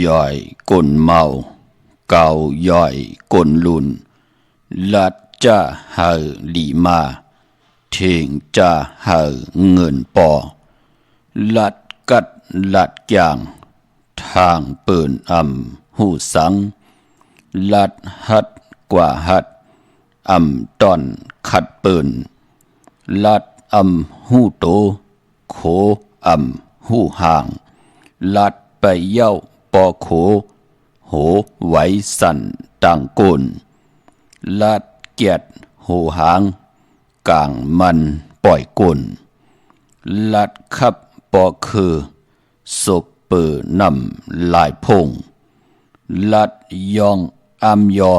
ย่อยก้นเมาเก่าย่อยก้นลุนลัดจะหาหลีมาเทงจะหาเงินปอลัดกัดลัดยางทางเปิ่นหูสังลัดหัดกว่าหัดตอนขัดเปิ่นลัดหูโตโขหูห่างลัดไปเย้าปอโขโหไหวสั่นต่างโกนลัดเกียดโหหางกลางมันปล่อยกลลัดขับปอคือศกเปิดนำลายพงลัดยองยอ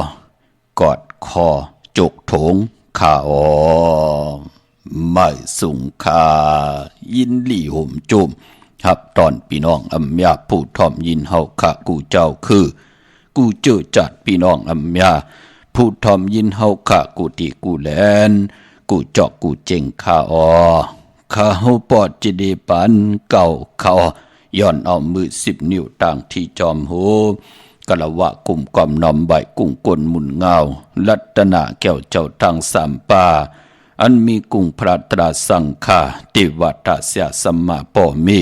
กอดคอจกโถงขาไม่สุงคายินหลี่ห่มจุ่มฮับตอนพี่น้องยาผู้ทอมยินเฮาขะกูเจ้าคือกูเจอจัดพี่น้องยาผู้ทอมยินเฮาขะกูติกูแลนกูจอกกูเจงข้าเฮาปอดจิเดปันเก่าเขาย้อนเอามือ10 นิ้วต่างที่จอมโหกะละวะกุมกอมนอมใบกุ้งกลมุนเงาลัตนาแก้วเจ้าทางสามป่า อันมีกุงพระตราสังฆาติวัตเสียสัมมาป่อมี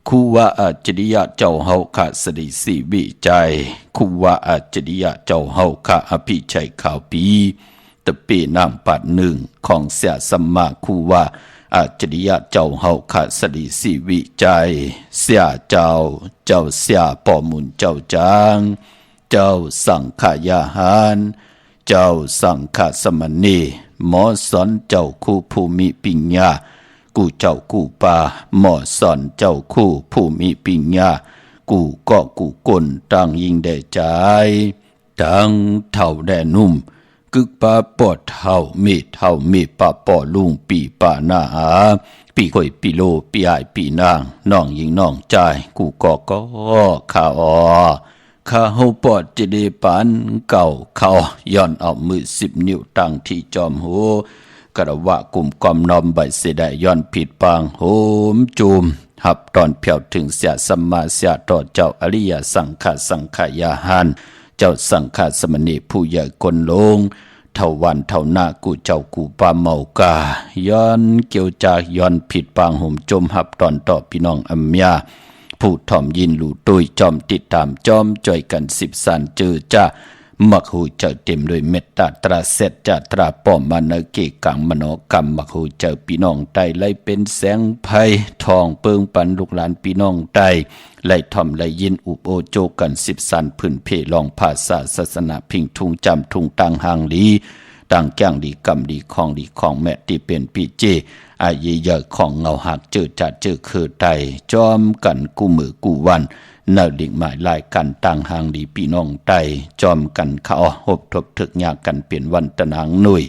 คูว่าอาจริยะเจ้าเฮาขาสดิสีวิจัยคูว่าอาจริยะเจ้าเฮาขาอภิชัยข่าวปีตะปีนามปัดหนึ่งของเสียสัมมาคูว่าอาจริยะเจ้าเฮาขาสดิสีวิจัยเสียเจ้าเสียป่อมุนเจ้าจางเจ้าสังขายาหารเจ้าสังฆสมณีหมอสอนเจ้าคู่ภูมิปิญญากูเจ้ากูปาหมอสอนเจ้าคู่ภูมิปิญญากูก็กูกลตั้งยิงได้ใจตั้งเท่าแดนุ่มกึกปาปอดเท่ามีปาปอลุงปีปาหน้าปีข่อยปีโลปีอายปีนางน้องยิงน้องใจกูก็ข้าข้าเฮาปอดจะได้ปานเก่าเขาย้อนเอามือ10 นิ้วตั้งที่จอมหูกระวะกลุ่มกอมนอมใบเสดย้อนผิดปางโหมจูมหับตอนเพียวถึงเสียสัมมาเสียต่อเจ้าอริยสังขายาหารเจ้าสังฆสมณีผู้ใหญ่คนลงเท่าวันเท่าหน้ากูเจ้ากูปาเมากาย้อนเกี่ยวจากย้อนผิดปางห่มจมหับตอนต่อพี่น้องอัมยาผู้ถ่อมยินหลู่ตุยจอมติดตามจอมจ่อยกัน10 สันเจอจ้ามักหูเจอเต็มด้วยเมตตาตราเสดจาตราป้อมมานเกกังมโนกรรมมักหูเจอพี่น้องไตไล่เป็นแสงไพทองเปิงปันลูกหลานพี่น้องไตไล่ถ่อมไล่ยินอุปโอโจกัน10 สันพื้นเพลองภาษาศาสนาพิงทุงจำทุงตังหางลีต่างแก้งดีกรรมดีของแม่ที่เป็นพี่เจอาเยเยอะของเงาหักเจอจัดเจอคือไตจอมกันกูมือกูวันเนาดิ่งหมายลายกันต่างหางดีพี่น้องไตจอมกันเขาหบทบถึกยากกันเปลี่ยนวันตะนางหนุ่ย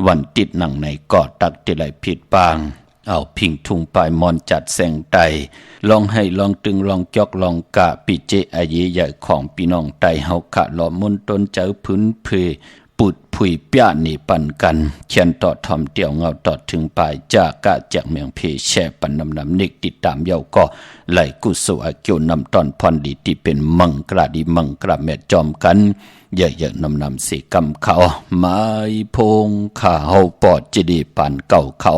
วันติดหนังในกอดตักติไหลผิดปางเอาพิงทุงปลายมอนจัดแสงไตลองให้ลองตึงลองจอกลองกะปีเจอาเยใหญ่ของพี่น้องไตเฮาขะหล่อมนต้นเจอพื้นเพปุดผุยเปียนี่ปันกันเขียนต่อทอมเตียวเงาต่อถึงปลายจากกะจากเมียงเพแช่ปันนำนิกติดตามเยาก็ไหลกุศลเกี่ยวนำตอนพรดีที่เป็นมังกระดีมังกระแม่จอมกันเยอะๆนำสีกำเขาไม้พงข้าเฮาปอดจะดีปันเก่าเขา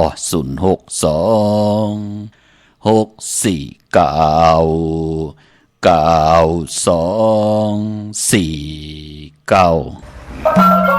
06246494249Bye.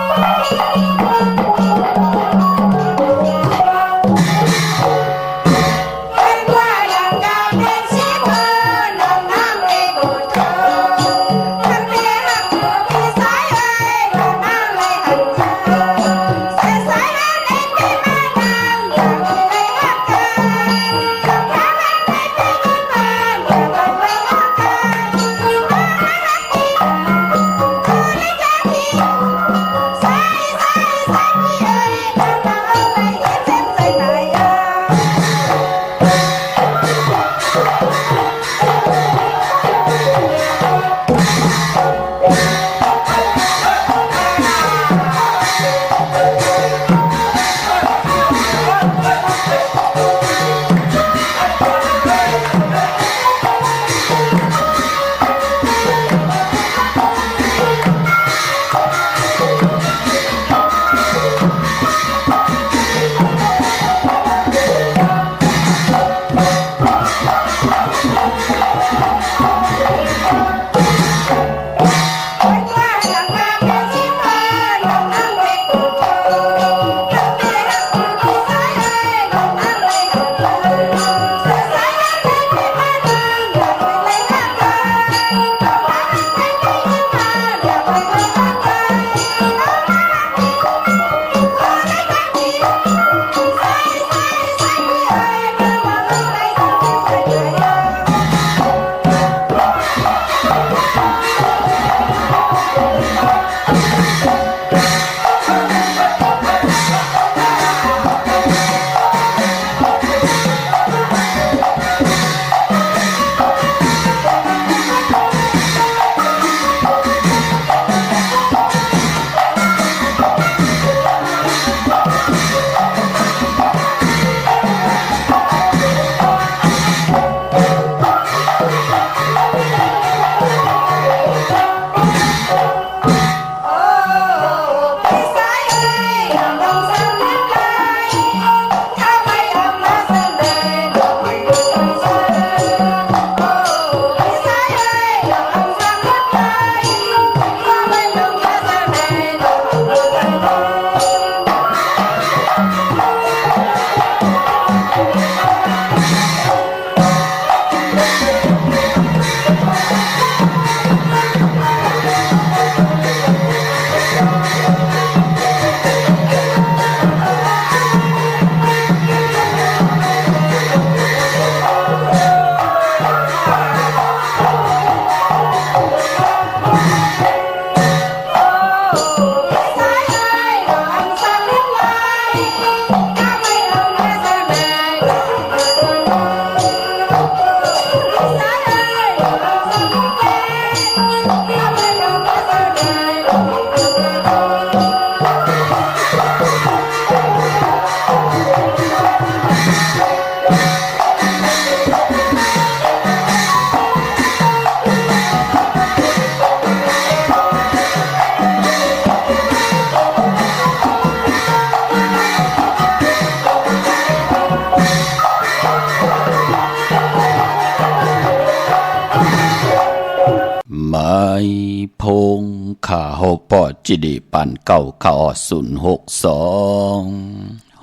ขาโฮปอจิดีปันเก่าข่าว062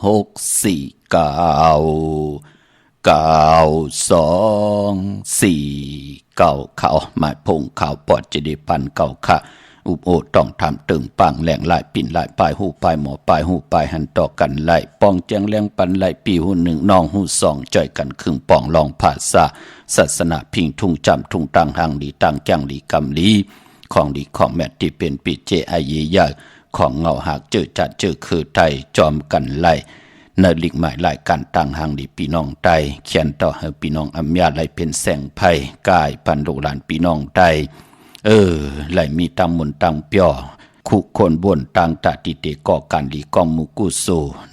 649 ข่าวหมายพงข่าวปอจิดีปันเก่าค่ะอุบโอต้องทำตึงปังแหลงหลายปิ่นหลายปลายหูปลายหมอปลายหูปลายหันต่อกันไหลป้องแจงแรงปันไหลปีหูหนึ่งน้องหูสองจ่อยกันครึ่งป่องลองภาษาศาสนาพิงทุ่งจำทุ่งตังหางดีตังแกงดีกำลีของดีของแม่ที่เป็นปีเจไอเยียของเงาหากเจอจัดเจอคือไทยจอมกันไหลในลิกหมายหลายการต่างหางดีพี่น้องไตเขียนต่อให้พี่น้องอัมยาไหลเป็นแสงไพ่กายพันโดหลานพี่น้องไตไหลมีตังมุนตังเปียวคุคนบนตังตาติเตก่อการลีกองมุกุโซ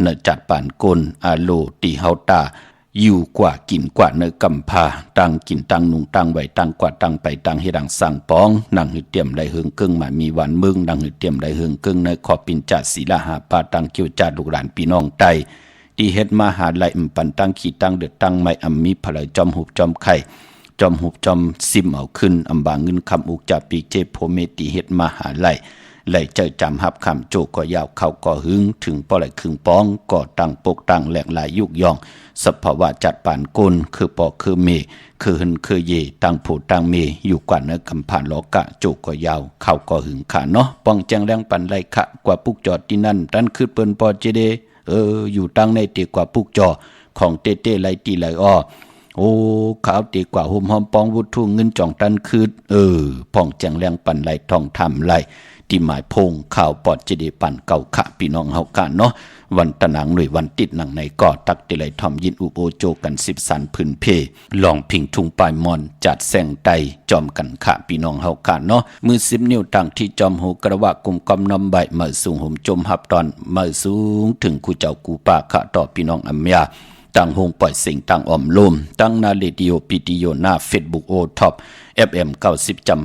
เนจัดปานกุลอาโลตีเฮาตาอยู่กว่ากินกว่าเนกำพาตังกินตังนุงตังไหวตังกว่าตังไปตังให้ดังสั่งป้องนังหือเตรียมไหลเฮืองกึ่งมามีวันมึงนังหือเตรียมไหลเฮืองกึ่งในขอปินจัดศีลหาปาตังเกี่ยวจัดลูกหลานพี่น้องไตที่เฮ็ดมาหาไหลปันตังขีตังเดือดตังไม่อัมมีพลายจอมหุบจอมไข่จอมหุบจอมซิมเอาขึ้นอำบางเงินคำอุกจับปีเจโพเมติเฮ็ดมาหาไหลเจ้าจำหับคำโจก็ยาวเข้าก็หึงถึงปอไหลครึ่งป้องก็ตั้งปกตั้งแหลกหลายยุกยองสภาวะจัดปานกุลคือปอคือเมคือหึนคือเยตั้งผู้ตั้งเมอยู่กว่าเนื้อกำผ่านโลกะโจก็ยาวเข้าก็หึงขาเนาะป้องแจงแรงปันไหลขะกว่าปุกจอดที่นั่นดันคือเปิ้นปอเจเดอยู่ตั้งในตีกว่าปุกจอของเต้ไหลตีไหลอ้อโอ้ขาวตีกว่าหุ่มหอมปองวุทุ่งเงินจ่องตันคืดพ่องแจงแรงปันไหลทองทำไหลที่หมายพงข่าวปอดจะได้ปันเก่าขะพี่น้องเฮากันเนาะวันตะหนังหน่วยวันติดหนังในก่อตักติไหลทอมยินอุโอโจกัน10สันพื้นเพลองพิงทุ่งปลายมอนจัดแสงไตจอมกันขะพี่น้องเฮากันเนาะมือ10นิ้วตั้งที่จอมหูกระวะกุมกอมน้ำใบมาสูงห่มจมหับตอนมาสูงถึงกูเจ้ากูป่าขะต่อพี่น้องอัมยาตั้งหงปล่อยสิ่งตั้งออมลมตั้งนาเรดิโอปิติโยหน้าเฟซบุ๊กโอท็อป FM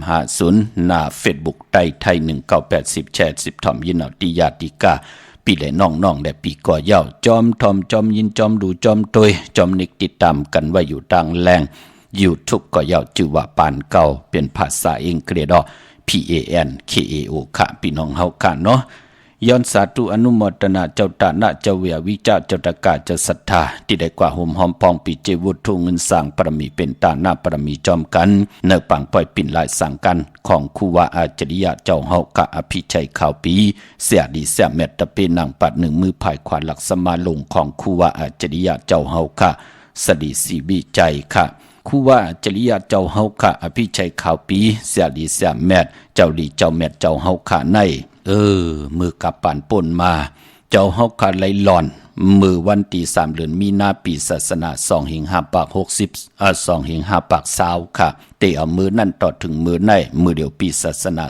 90.50หน้าเฟซบุ๊กไทย1980แชร์10ถ่อมยินเอาติยาติกาปีและน้องๆและปีก่อยาวจอมทอมจอมยินจอมดูจอมตวยจอมนิกติดตามกันไว้อยู่ต่างแรง YouTube ก่อยาวชื่อว่าปานเก่าเป็นภาษาอังกฤษดอ PANKAO ค่ะพี่น้องเฮาค่ะเนาะย้อนสาธุอนุโมทนาเจ้าตานะเจ้าเวียวิจาเจ้าตะกาเจ้าศรัทธาที่ได้กว่าห่มหอมปองปีเจวุฒุเงินสร้างปรมีเป็นตาหน้าปรมีจอมกันเนปังปล่อยปิ่นลายสั่งกันของครูวาอาจริยะเจ้าเฮากะอภิชัยข่าวปีเสียดีเสียเม็ดตะเป็นนางปัดหนึ่งมือภายขวานหลักสมาลงของครูวาอาจริยะเจ้าเฮากะสดีสีบิใจค่ะครูว่าจริยะเจ้าเฮาค่ะอภิชัยข่าวปีเสียดีเสียแม่เจ้าดีเจ้าแม่เจ้าเฮาค่ะในมือกับป่านป่นมาเจ้าเฮาค่ะไหลหลอนมือวันที่3เดือนมีนาปีศาสนา2560 2520ค่ะเตเอามือนั่นต่อถึงมือในมือเดียวปีศาสนา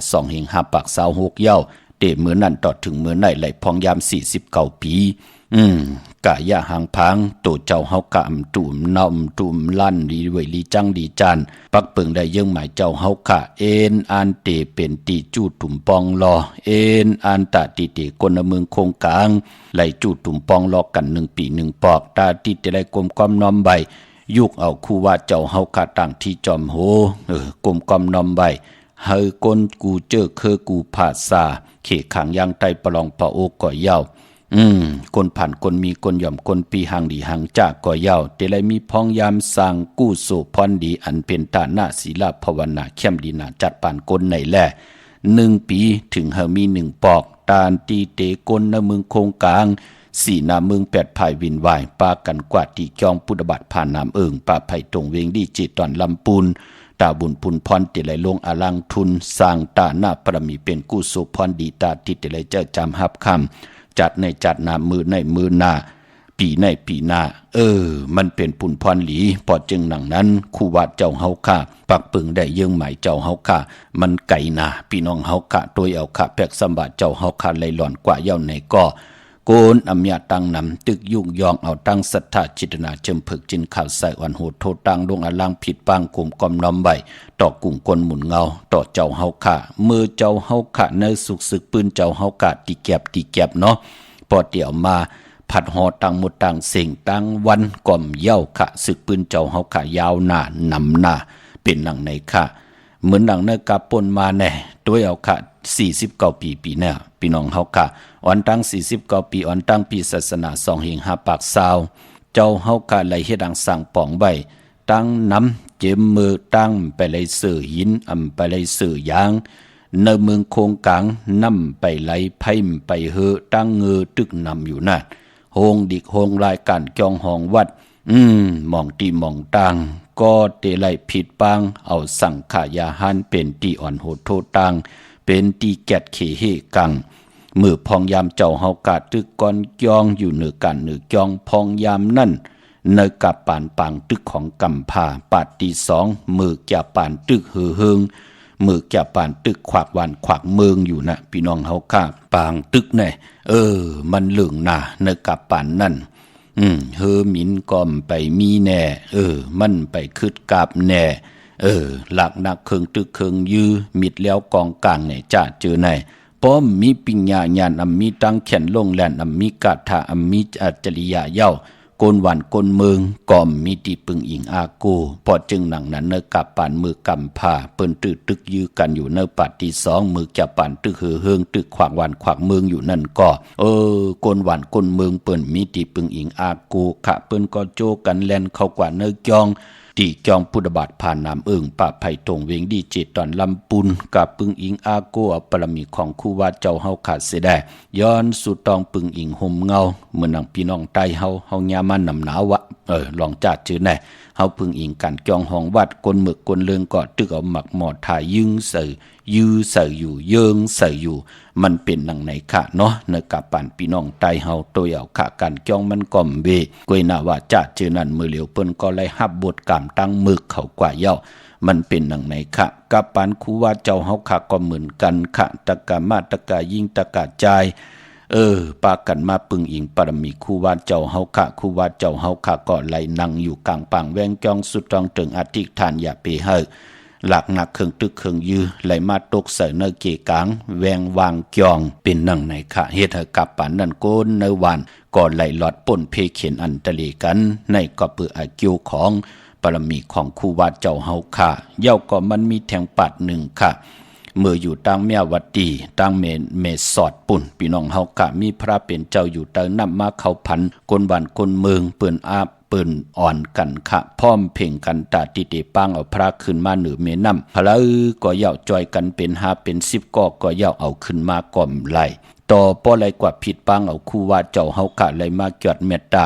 2526เย้าเตมือนั่นต่อถึงมือในไหลพองยาม49ปีกะยะหางพังโตเจ้าเฮากะอำตุ่มนำตุ่มลั่นดีเวยลีจังดีจานปักเปิงได้ยังหมายเจ้าเฮากะเอ็นอันเตเป็นตีจูตุ่มปองรอเอ็นอันตะติเตกนเมืองคงกลางไหลจูตุ่มปองรอกัน1ปี1ปอกตาติเตไหลกลมก้อมน้อมใบยุกเอาคู่ว่าเจ้าเฮากะตั้งที่จอมโหกลมก้อมน้อมใบเฮยกนกูเจอคือกูภาษาเขขังยังไตประลองปะโอก่อยาวคนผ่านคนมีคนย่อมคนปีหางดีหางจากก่อยาวแต่เลยมีพ้องยามสร้างกู้โสพรดีอันเป็นตาหน้าศีลาภาวนาเข้มดีนาจัดปานคนในแล1ปีถึงเฮามี1ปอกตาลตีเตกนในเมืองโคงกลางสี่นาเมือง8ภายวินวายปากันกวาดที่จองพุทธบัตรผ่านน้ำป่าไผ่ตรงเวงดีจิตตอนลำปูนตาบุญพุนพรติไหลลงอลังทุนสร้างตาหน้าปรมีเป็นกู้โสพรดีตาติไหลเจ้าจำหับคำจัดในจัดนามือในมือหน้าปีในปีหน้ามันเป็นปุ่นพรหลีพอจึงหนังนั้นคู่วัดเจ้าเฮาค่ะปักปึงได้ยื่งหมายเจ้าเฮาค่ะมันไก่นาพี่น้องเฮาค่ะตัวเอาค่ะแพกสมบัติเจ้าเฮาค่ะไหลหล่อนกว่าเย้าในก็โกนอำญาตั้งนำตึกยุ่งยองเอาตั้งศรัทธาจิตนาเจิมผึกจินข่าวใส่อ่อนโหดโทษตังลงอลังผิดปังกลุ่มกอมน้อมใบต่อกุ้งกลหมุนเงาต่อเจ้าเฮาค่ะมือเจ้าเฮาค่ะในสุกศึกปืนเจ้าเฮาค่ะตีแก็บเนาะพอเดี๋ยวมาผัดหอตังหมดตังเสียงตังวันก่อมเย้าค่ะศึกปืนเจ้าเฮาค่ะยาวหน้านำหน้าเป็นหนังในค่ะเหมือนหนังในกาปนมาแน่ ตัวเอาค่ะ49ปีปีหน้าพี่น้องเฮาค่ะอ่อนตั้ง49ปีอ่อนตั้งปีศาสนา2เฮง5ปากซาวเจ้าเฮาค่ะไหลเฮ็ดดังสร้างป่องไว้ตั้งน้ำเจมมือตั้งไปไหลเสือหินไปไหลเสือยางในเมืองโคงกลางนำไปไหลไพ่มไปเฮอตั้งเงอตึกนำอยู่นั่นโฮงดิกโฮงรายการจองห้องวัดมองตีมองตังก็เตไลผิดปังเอาสังขายาหันเป็นตีอ่อนโหดโทตังเป็นตีแกดเขเฮกังมือพองยามเจ้าเฮากาตึกก่อนจองอยู่เหนือกันเหนือจองพองยามนั่นในกับปานปังตึกของกำพาปาดตี2มือแก่ปานตึกเฮือเฮิงมือแก่ปานตึกขวากวันขวากเมืองอยู่นะพี่น้องเฮาค่ะปางตึกแน่มันเหลืองหน้าในกับปานนั่นเฮอหมินกอมไปมีแน่มันไปคืดกาบแน่หลักนักเคิงตึกเคิงยื้อมิดแล้วกองกลางเนี่ยจ้าเจอไหนป้อมมีปิญญาญาณมีตั้งแขนลงแลนมีกาถามีอัจฉริยะเย้ากนหวันกนเมืองกอมมีตีปึงอิงอากูพอจึงหนังนั้นเนกับปานมือกำพาเปิ้นตึกยื้อกันอยู่เนปัดที่2มือจับปานตึกเฮือเฮืองตึกขวากวันขวากเมืองอยู่นั่นก็กนหวันกนเมืองเปิ้นมีตีปึงอิงอากูขะเปิ้นก็โจกันแลนเข้ากว่าเนจองตีจองพุทธบาทผ่านน้ำปะไผ่ตรงเวงดีเจตอนลำปุนกับปึงอิงอาโกเอาปรมีของคู่ว่าเจ้าเฮาขาดเสียได้ย้อนสู่ตองปึงอิงห่มเงาเหมือนนังพี่น้องใต้เฮายามันนำหนาวะลองจัดชื่อแน่เฮาปึงอิงกันจองห้องวัดกลหมึกกลเลืองก็ตึกเอาหมักหมอดถ่ายยึงใส่ยื้อใส่อยู่เยิงใส่อยู่มันเป็นหนังไหนค่ะเนาะในกับปานพี่น้องใต้เฮาตัวเอาค่ะกันจ้องมันก่อมเวกวยนาว่าจะเจอนั่นมือเหลียวเปิ้นก็ไล่ฮับบทกรรมตั้งมึกเขากว่าเย้ามันเป็นหนังไหนค่ะกับปานคูว่าเจ้าเฮาค่ะก็เหมือนกันค่ะตะกะมาตะกะยิ่งตะกะใจปากันมาปึงอิงปรมีคู่ว่าเจ้าเฮาค่ะคู่ว่าเจ้าเฮาค่ะก็ไล่นั่งอยู่กลางปางแวงจองสุดตองถึงอธิษฐานอย่าไปเฮอหลักหนักเคืองตึกเคืองยื้อไหลมาตกใส่เนเกกางแวงวางจองเป็นหนังไหนค่ะเฮ็ดให้กับปานนั่นโกนในวันก่อนไหลหลอดป่นเพเขียนอันตะเลกันในก็เปืออากิวของปรมีของคู่วัดเจ้าเฮาค่ะเย้าก็มันมีแทงปัดหนึ่งค่ะเมื่ออยู่ตั้งเมียวัดดีตั้งเมสอดปุ่นพี่น้องเฮากะมีพระเป็นเจ้าอยู่ตั้งนำมาเข้าพันคนบ้านคนเมืองเปิ้นอาเปิ้นอ่อนกันค่ะพร้อมเพ่งกันตาติเตปังเอาพระขึ้นมาเหนือเมน้ำพะละก็เย่าจอยกันเป็น5เป็น10ก็เย่าเอาขึ้นมาก่อมไหลต่อป้อไหลกว่าผิดปังเอาคู่ว่าเจ้าเฮากะไหลมาเกิดเมตตา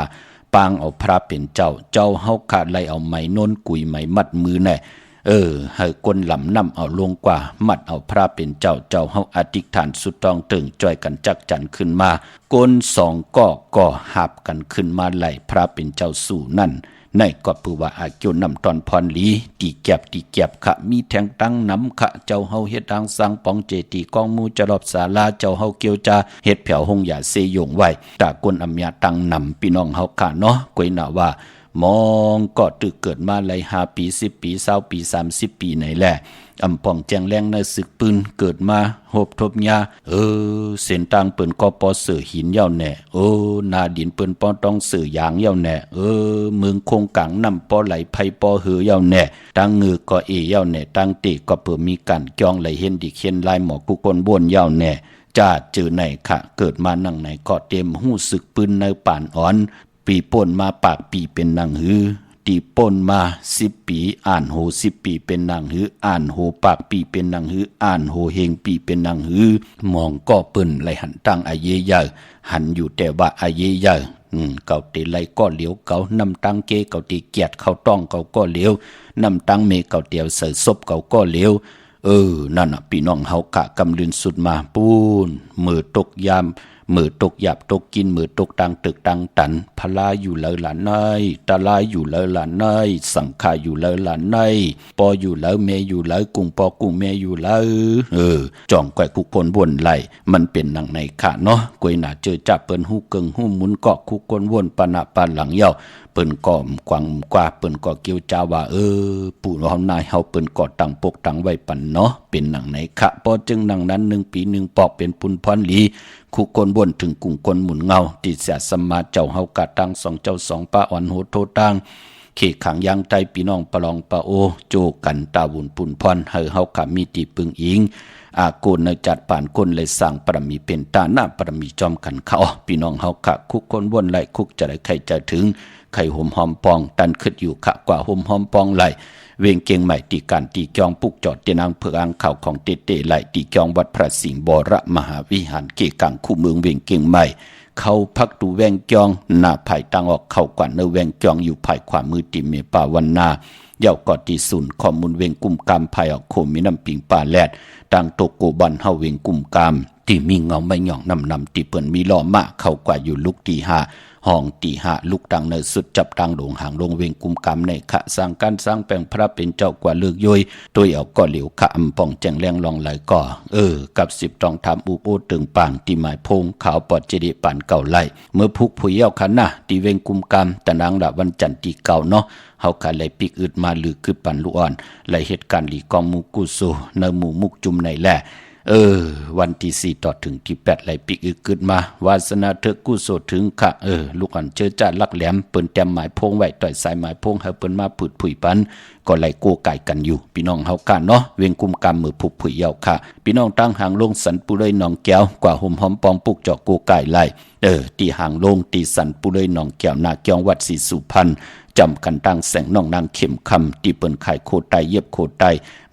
ปังเอาพระเป็นเจ้าเฮากะไหลเอาไม้โน้นกุยไม้มัดมือแน่ให้คนหลำนำเอาลงกว่ามัดเอาพระเป็นเจ้าเฮาอธิษฐานสุดตองตึงจอยกันจักจันขึ้นมาก้น2ก็หับกันขึ้นมาไหลพระเป็นเจ้าสู่นั่นในก็ปือว่าอากิวนำตอนพรลีตีแก็บขะมีแทงตั้งน้ำขะเจ้าเฮาเฮ็ดทางสร้างปองเจตีกองมูจรอบศาลาเจ้าเฮาเกียวจาเฮ็ดแผ่วหงอย่าเซยงไว้ตาก้นอำญาตั้งนำพี่น้องเฮาค่ะเนาะกวยน่ะว่ามองก็ตึกเกิดมาเลย5 ปี10 ปี20 ปี30 ปีไหนแหละอำป่องแจงแรงในศึกปืนเกิดมาโหบทบยาเส้นต่างเปิ้นก็ปอเสือหินเย้าแน่นาดินเปิ้นปอต้องเสือยางเย้าแน่เมืองคงกลางนำปอไหลไผปอหือเย้าแน่ตั้งงือก็เย้าแน่ตั้งเตก็เปิ่มีกันจองไหลเห็นดิเขียนลายหมอกุคนบ้วนเย้าแน่จ้าเจอไหนค่ะเกิดมานั่งไหนก็เต็มหู้ศึกปืนในป่านอ่อนปีป่นมาปากปีเป็นนางหือตีป่นมา10 ปีอ่านโห10 ปีเป็นนางหืออ่านโหปากปีเป็นนางหืออ่านโหเฮงปีเป็นนางหือมองก็เปิ้นไหลหันตั้งอาเยยหันอยู่แต่ว่าอาเยยเก่าตีไหลก็เหลียวเก่านำตั้งเกเก่าตีเกียดเขาต้องเก่าก็เหลียวนำตั้งเมเก่าเตียวเสือซบเก่าก็เหลียวนั่นน่ะพี่น้องเฮากะกำลืนสุดมาปูนมือตกยามมือตกหยาบตกกินมือตกตังตึกตังตันพลาอยู่เลยหลานน้อยตาลายอยู่เลยหลานน้อยสังขารอยู่เลยหลานน้อยปออยู่เลยเมอยู่เลยกุ้งปอกุ้งเมอยู่เลยจ่องแกวคุกคนวนไหลมันเป็นหนังในขาเนาะกวยหนาเจอจับเปิ้นหูเกิงหูหมุนเกาะคุกคนวนปะนะปานหลังเย้าเปิ้นก่อมกวางกว่าเปิ้นก่อเกี่ยวจาว่าปู่เฮานายเฮาเปิ้นก่อตังปกตังไว้ปันเนาะเป็นหนังในคะพอจึงหนังนั้น1 ปี1 ปอกเป็นปุนพรลีคุกคนบนถึงกุ้งคนหมุนเงาติเสียสมาเจ้าเฮากะตัง2 เจ้า2ป้าอ่อนโหโทตัง เขขังยังใจพี่น้องปลองปะโอโจกันตาบุญปุ่นพรเฮเฮาขามีตีปึงอิงอาโกนในจัดป่านก้นเลยสั่งปรมีเป็นตาหน้าปรมีจอมกันเขาพี่น้องเฮาขะคุกคนวนไหลคุกจะได้ใครจะถึงไข่ห่มหอมปองตันขึ้นอยู่ขะกว่าห่มหอมปองไหลเวงเกียงใหม่ตีการตีจองปุกจอดเตนางเพื่ออังข่าวของเตเตไหลตีจองวัดพระสิงห์บรมหาวิหารเกกังคู่เมืองเวงเกียงใหม่เขาพักดูแวงจองหน้าภายตังออกเข้ากว่าเนแวงจองอยู่ภายขวามือติเมปาวันนาเย่ากอตีศูนย์ข้อมูลเวงกุมกามภายออกโคมีน้ำปิงป่าแลดดังโตโกบันเฮาเวงกุมกามที่มีเงาไม่หย่องนำตีเปิ่นมีล้อมะเข้ากว่าอยู่ลุกตีห้าห้องตีหะลุกดังในสุดจับดังโด่งหางลงเวงกุมกามในขะสร้างการสร้างแปลงพระเป็นเจ้ากว่าเลือกย่อยตัวเอาก่อเหลียวขะอำป่องแจงแรงลองไหลก่อกับ10ต้องทำอุโบตึงปางตีหมายพงขาวปอดเจดีปานเก่าไล่เมื่อพุกผู้เย้าขันนะตีเวงกุมกามตะนางละวันจันทร์ตีเก่าเนาะเฮาขาไหลปิกอึดมาหรือคือปันลูกอ่อนไหลเหตุการณ์หลีกองมูกุโซเนหมู่มุกจุมในแหละวันที่4ต่อถึงที่8ไหลปีกอึกึดมาวาสนาเถกุโสถึงค่ะลูกอันเจอจ่าลักแหลมเปิ้นแต้มหมายพงไว้ต่อยสายหมายพงให้เปิ้นมาผุดผุยปันก็ไหลโกไก่กันอยู่พี่น้องเฮากันเนาะเวียงกุมกรรมมือผุกผุยเยาค่ะพี่น้องตั้งหางลงสันปุเลยหนองแก้วกว่าห่มหอมปองปุกเจาะโกไก่ไหลตีหางลงตีสันปุเลยหนองแก้วนาเกียงวัดศรีสุพรรณจำกันตั้งแสงน้องนางเข็มคำตีเปิ้นขายโคไตเย็บโคไต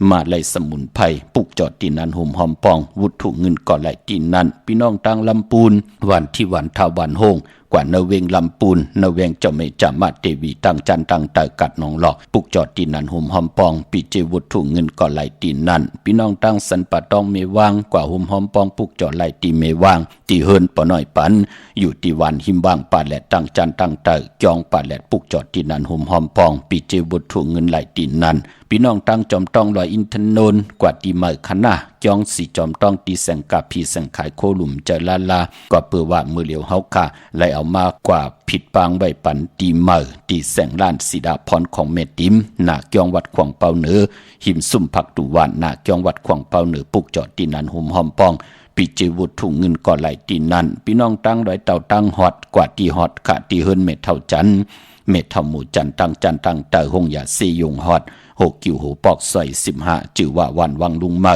มาไล่สมุนไพรปุกจอดตีนันห่มหอมปองวุฒุเงินก่อไหลตีนันพี่น้องตั้งลำปูนวันที่วันทาวันโฮงกว่าเนเวงลำปูนเนเวงเจ้าเมจามาเตวีตั้งจันตั้งเตอกัดนองหลอกปุกจอดตีนันห่มหอมปองปีเจวุฒุเงินก่อไหลตีนันพี่น้องตั้งสันปะตองเมวางกว่าห่มหอมปองปุกจอดไหลตีเมวางตีเฮินปอน้อยปันอยู่ตีวันหิมวางป่าแหลตั้งจันตั้งเตอจองป่าแหลปุกจอดตีนันห่มหอมปองปีเจวุฒุเงินไหลตีนันพี่น้องตั้งจอมต้องลอยอินทนนท์กว่าตีเมอคณะจองสีจอมต้องตีแสงกาพีแสงขายโคหลุมเจลาลากว่าเปือว่ามือเหลียวเฮาค่ะไหลเอามากกว่าผิดปางใบปันตีเมอตีแสงล้านสีดาพรของเมติมหน้าจองวัดขวางเปาเหนือหิมซุ่มผักตุวันหน้าจองวัดขวางเปาเหนือปุกจอดตีนันห่มหอมปองปีเจวุฒถุงเงินก่อไหลตีนันพี่น้องตั้งดอยเต่าตั้งฮอดกว่าตีฮอดค่ะตีเฮินเม็ดเท่าจันเม็ดเท่าหมู่จันตั้งเตอหงยาซียงฮอด6กิ่วหูปอกใส่15จื่อว่าวันวังลุงเมอ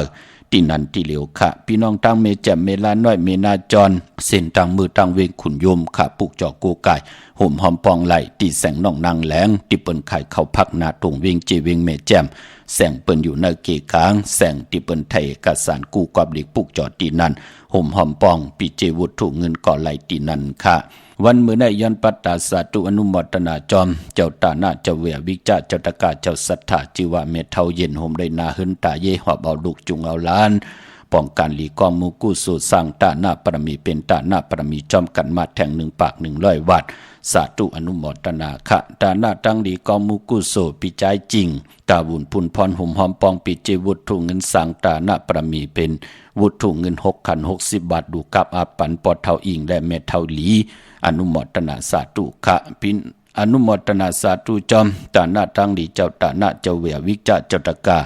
ตีนันตีเหลียวค่ะพี่น้องตั้งเมแจ่มเมลาน้อยเมนาจรเส้นตั้งมือตั้งเวงขุนยมค่ะปุกจอกโกไก่ห่มหอมปองไหลตีแสงน้องนางแหลงตีเปิ้นไข่เข้าพักนาตรงเวงเจเวงเมแจ่มแสงเปิ้นอยู่ในเกกางแสงตีเปิ้นไทยเอกสารกู้กอบหลีกปุกจอดตีนันห่มหอมปองปีเจวุฒถุเงินก่อไหลตีนันค่ะวันมื้อได้ย้อนปัตตาสาธุอนุโมทนาจอมเจ้าตาหน้าเจ้าเวียวิจาเจ้าตะกาเจ้าศรัทธาจิว่าเมเทาเย็นห่มได้นาหึนตาเยหอบเอาลูกจุงเอาล้านป้องกันหลีกองมูกู้สู่สร้างตาหน้าปรมีเป็นตาหน้าปรมีจอมกันมาแทง1 ปาก100 วัดสาธุอนุโมทนาค่ะตาหน้าตั้งหลีกองมูกู้สู่ปิจายจริงตาบุญพุนพรห่มหอมปองปิเจวุฒถุเงินสร้างตาหน้าปรมีเป็นวุฒุเงิน6,060 บาทดูกับอาปันปอดเท่าอิงและเมเท่าหลีอนุโมทนาสาธุค่ะพินอนุโมทนาสาธุจอมตาหน้าตั้งหลีเจ้าตาหน้าเจ้าเวียวิจาเจ้าตะกา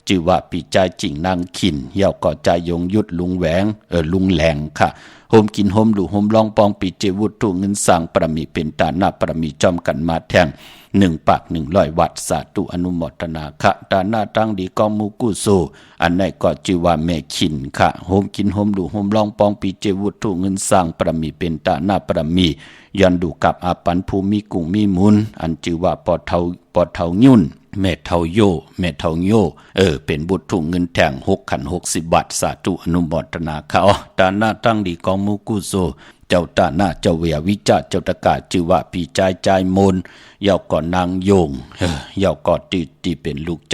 จือว่าปีใจจริงนางขินเย่าก่อใจยงยุดลุงแหวงลุงแหลงค่ะโฮมกินโฮมดูโฮมลองปองปีเจวุฒถุเงินสร้างปรมีเป็นตาหน้าปรมีจอมกันมาแทง1 ปาก100 วัดสาธุอนุโมทนาค่ะตาหน้าตั้งดีกองมูกุโซอันไหนก็จือว่าแม่ขินค่ะโฮมกินโฮมดูโฮมลองปองปีเจวุฒถุเงินสร้างปรมีเป็นตาหน้าปรมียันดูกับอาปันภูมิกุงมีมุนอันจือว่าปอเทายุ่นเมเทาโยเป็นบุตรถุงเงินแทง6,060 บาทสาธุอนุโมทนาค่ะตาหน้าตั้งดีกองมูกุโซเจ้าตาหน้าเจ้าเวียวิจาเจ้าตะกาจือว่าปีใจมนเยาก่อนนางโยงเยาก่อตีเป็นลูกใ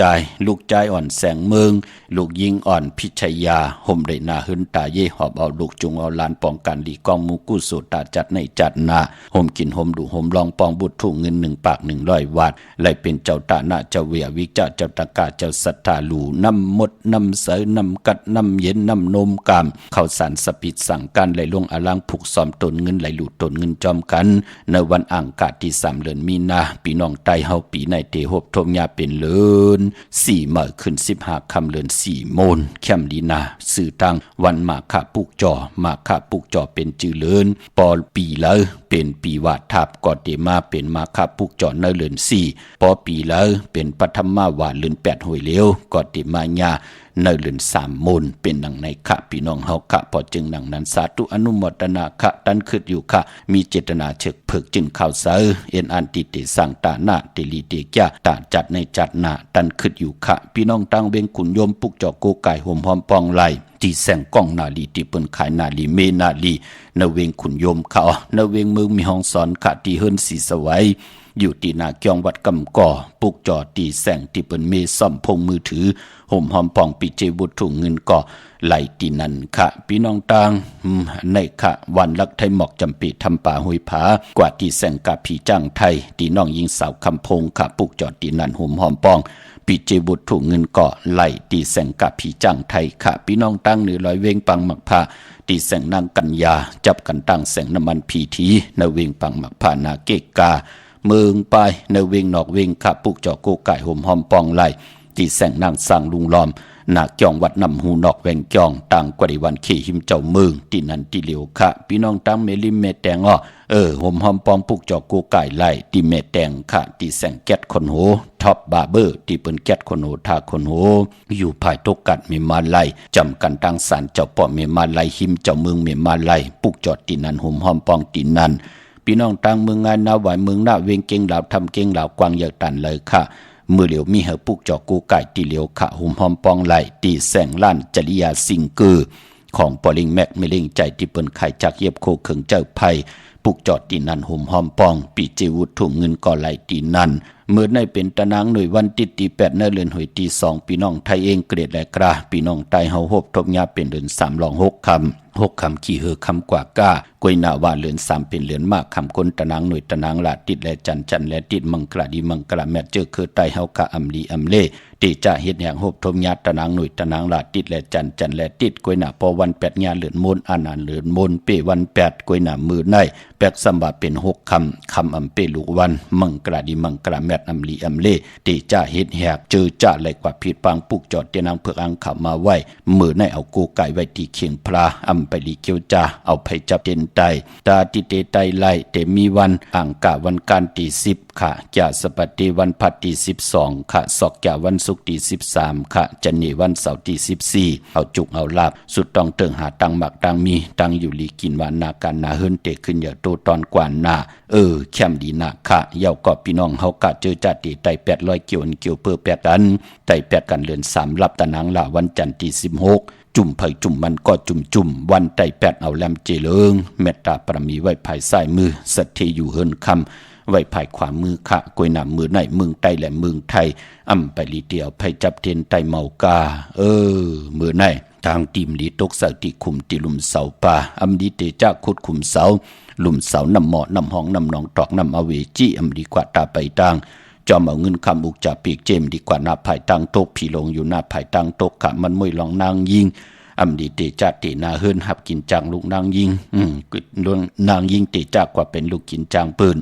จอ่อนแสงเมืองลูกยิงอ่อนพิชยาห่มได้นาหึนตาเย่หอบเอาลูกจุงเอาลานป้องกันหลีกองมูกุโสตาจัดในจัดนาห่มกินห่มดูห่มลองปองบุตรถุงเงิน1 ปาก100 วัดไล่เป็นเจ้าตาหน้าเจ้าเวียวิจาเจ้าตะกาเจ้าศรัทธาหลูน้ำมดน้ำเสยน้ำกัดน้ำเย็นน้ำนมกามเข้าสารสปิดสั่งการไหลลงอลังผูกซอ อมตนเงินไหลหลุดตนเงินจอมกันในวันอังคารที่3เดือนมีนาพี่น้องไต้เฮาปีในเตหบทมยาเป็นเลิน4มื้อขึ้น15ค่ำเดือน4โมนแคมดีนาสื่อตังวันมาฆะปุกจอมาฆะปุกจอเป็นจือเลินปอปีแล้วเป็นปีวาดทับกอเตมาเป็นมาฆะปุกจอในเดือน4ปอปีแล้วเป็นปฐมมาวาดเดือน8หวยเหลวกอเตมาญาในเดือน3มูลเป็นดังในคะพี่น้องเฮาคะพอจึงดังนั้นสาธุอนุโมทนาคะตันคิดอยู่คะมีเจตนาเฉกเพิกจึงข่าวเสอเอ็นอันติเตสังตานาเตลีเตกะตาจัดในจัดนาตันคิดอยู่คะพี่น้องตั้งเวงขุนยมปุกจอโกไก่ห่มหอมปองไหลที่แสงกล้องนาลีที่เปิ้นขายนาลีเมนาลีนเวงขุนยมเขานเวงเมืองมีห้องสอนคะที่เฮิรนสีสวัยอยู่ที่นาเกียงวัดกำก่อปุกจอตีแสงที่เปิ้นเมซ่อมพงมือถือห่มหอมปองปีเจบุตรถุงเงินก่อไหลตีนันค่ะพี่น้องต่างในค่ะวันลักไทยหมอกจำปีทำป่าหุยผากว่าที่แสงกะผีจ้างไทยตีน้องยิงสาวคำพงค่ะปุกจอตีนันห่มหอมปองปีเจบุตรถุงเงินก่อไหลตีแสงกะผีจ้างไทยค่ะพี่น้องตั้งเหนือลอยเวงปังหมักผ้าตีแสงนางกัญญาจับกันตั้งแสงน้ำมันพีทีในเวงปังหมักผ้านาเกกาเมืองไปในเวงนอกเวงค่ะปุกจอโกไก่ห่มหอมปองไหลที่แสงนางสร้างลุงล้อมนาจองวัดนำหูนอกแวงจองต่างกว่าในวันขี่หิมเจ้าเมืองที่นันที่เหลียวค่ะพี่น้องตั้งเมลิมเมแตงห่มหอมปองปุกจอกกูไก่ไล่ที่เมแตงค่ะที่แสงแก๊สคนโหท็อปบาร์เบอร์ที่เปิ้นแก๊สคนโหทาคนโหอยู่ภายตกกัดเมมาไล่จำกันตั้งศาลเจ้าป่อเมมาไล่หิมเจ้าเมืองเมมาไล่ปุกจอดที่นันห่มหอมปองที่นันพี่น้องตั้งเมืองงานนาไหวเมืองหน้าเวงเก่งเหล่าทำเก่งเหล่ากวางเยอะตันเลยค่ะมือเหลียวมีเหอปุกจอกูไก่ตีเหลียวขะหุ่มหอมปองไหลตีแสงล้านจริยาสิงกือของปอลิงแม็กไม่เล่งใจที่เปิ้นไข่จากเย็บโคเขิงเจ้าไผ่ปุกจอดตีนันหุ่มหอมปองปีเจวุฒถุงเงินก่อไหลตีนันเมื่อในเป็นตะนางหน่วยวันติดตี8ในเดือนหอยตี2พี่น้องไทยเองเกรดและกราพี่น้องไตเฮาฮบทบยาเป็นเดือน3ลอง6คำขี่เฮอคำกว่าก้ากวยนาว่าเลือน3เป็นเลือนมากคำคนตะนางหน่วยตะนางลาติดและจันและติดมังกระดีมังกระแมทเจอคือไตเฮากะอำลีอำเล่ติจะเฮ็ดแห่งฮบทบยาตะนางหน่วยตะนางลาติดและจันและติดกวยนาพอวัน8ยาเลือนมนอานเลือนมนเปวัน8กวยนามือในแปกสมบาเป็น6คำอำเปลูกวันมังกระดีมังกระแมทอำลีอำเล่ติจะเฮ็ดแหกเจอจะไหลกว่าผิดปังปุกจอดเตนางเผือกอังขับมาไว้มือในเอากูไก่ไว้ที่เคียงพระอำไปลีเกียวจาเอาไปจับเต็นไตตาติเตไตไลเตมีวันอ่างกะวันการที่10ค่ะจะสปฏิวันพัดที่12ค่ะศอกจะวันศุกร์ที่13ค่ะจันนีวันเสาร์ที่14เอาจุกเอาลาบสุดต้องเติงหาตังหมักตังมีตังอยู่ลีกินวานาการนาเฮิรนเตขึ้นอย่าโตตอนกว่านาแคมดีนาค่ะเยาก็พี่น้องเฮากะเจอจัดตีไต800เกี่ยวเพื่อ8อันไต8กันเดือน3รับตะนางละวันจันทร์ที่16จุ่มไผ่จุ่มมันก็จุ่มวันไต8เอาแลมเจเลิงเมตตาปรมีไว้ภายซ้ายมือสัตเทอยู่เฮิรนคำไว้ภายขวามือค่ะกวยหนำมือในเมืองไตและเมืองไทยอำไปลีเดียวไผจับเทนไตเมากามือในทางทีมลีตกเสาติคุมติลุมเสาป่าอำดีเตจักขุดคุมเสาลุมเสานำหมอ นำห้อง นำหนองตอก นำอเวจีอำดีกว่าตาไปตังจอมเอาเงินคำอุกจากปีกเจมดีกว่าหน้าภายตังโตกผีลงอยู่หน้าภายตังโตกขะมันมวยลองนางยิงอำดีเตจักเตนาเฮิรนหับกินจังลูกนางยิงนางยิงเตจักกว่าเป็นลูกกินจังปืน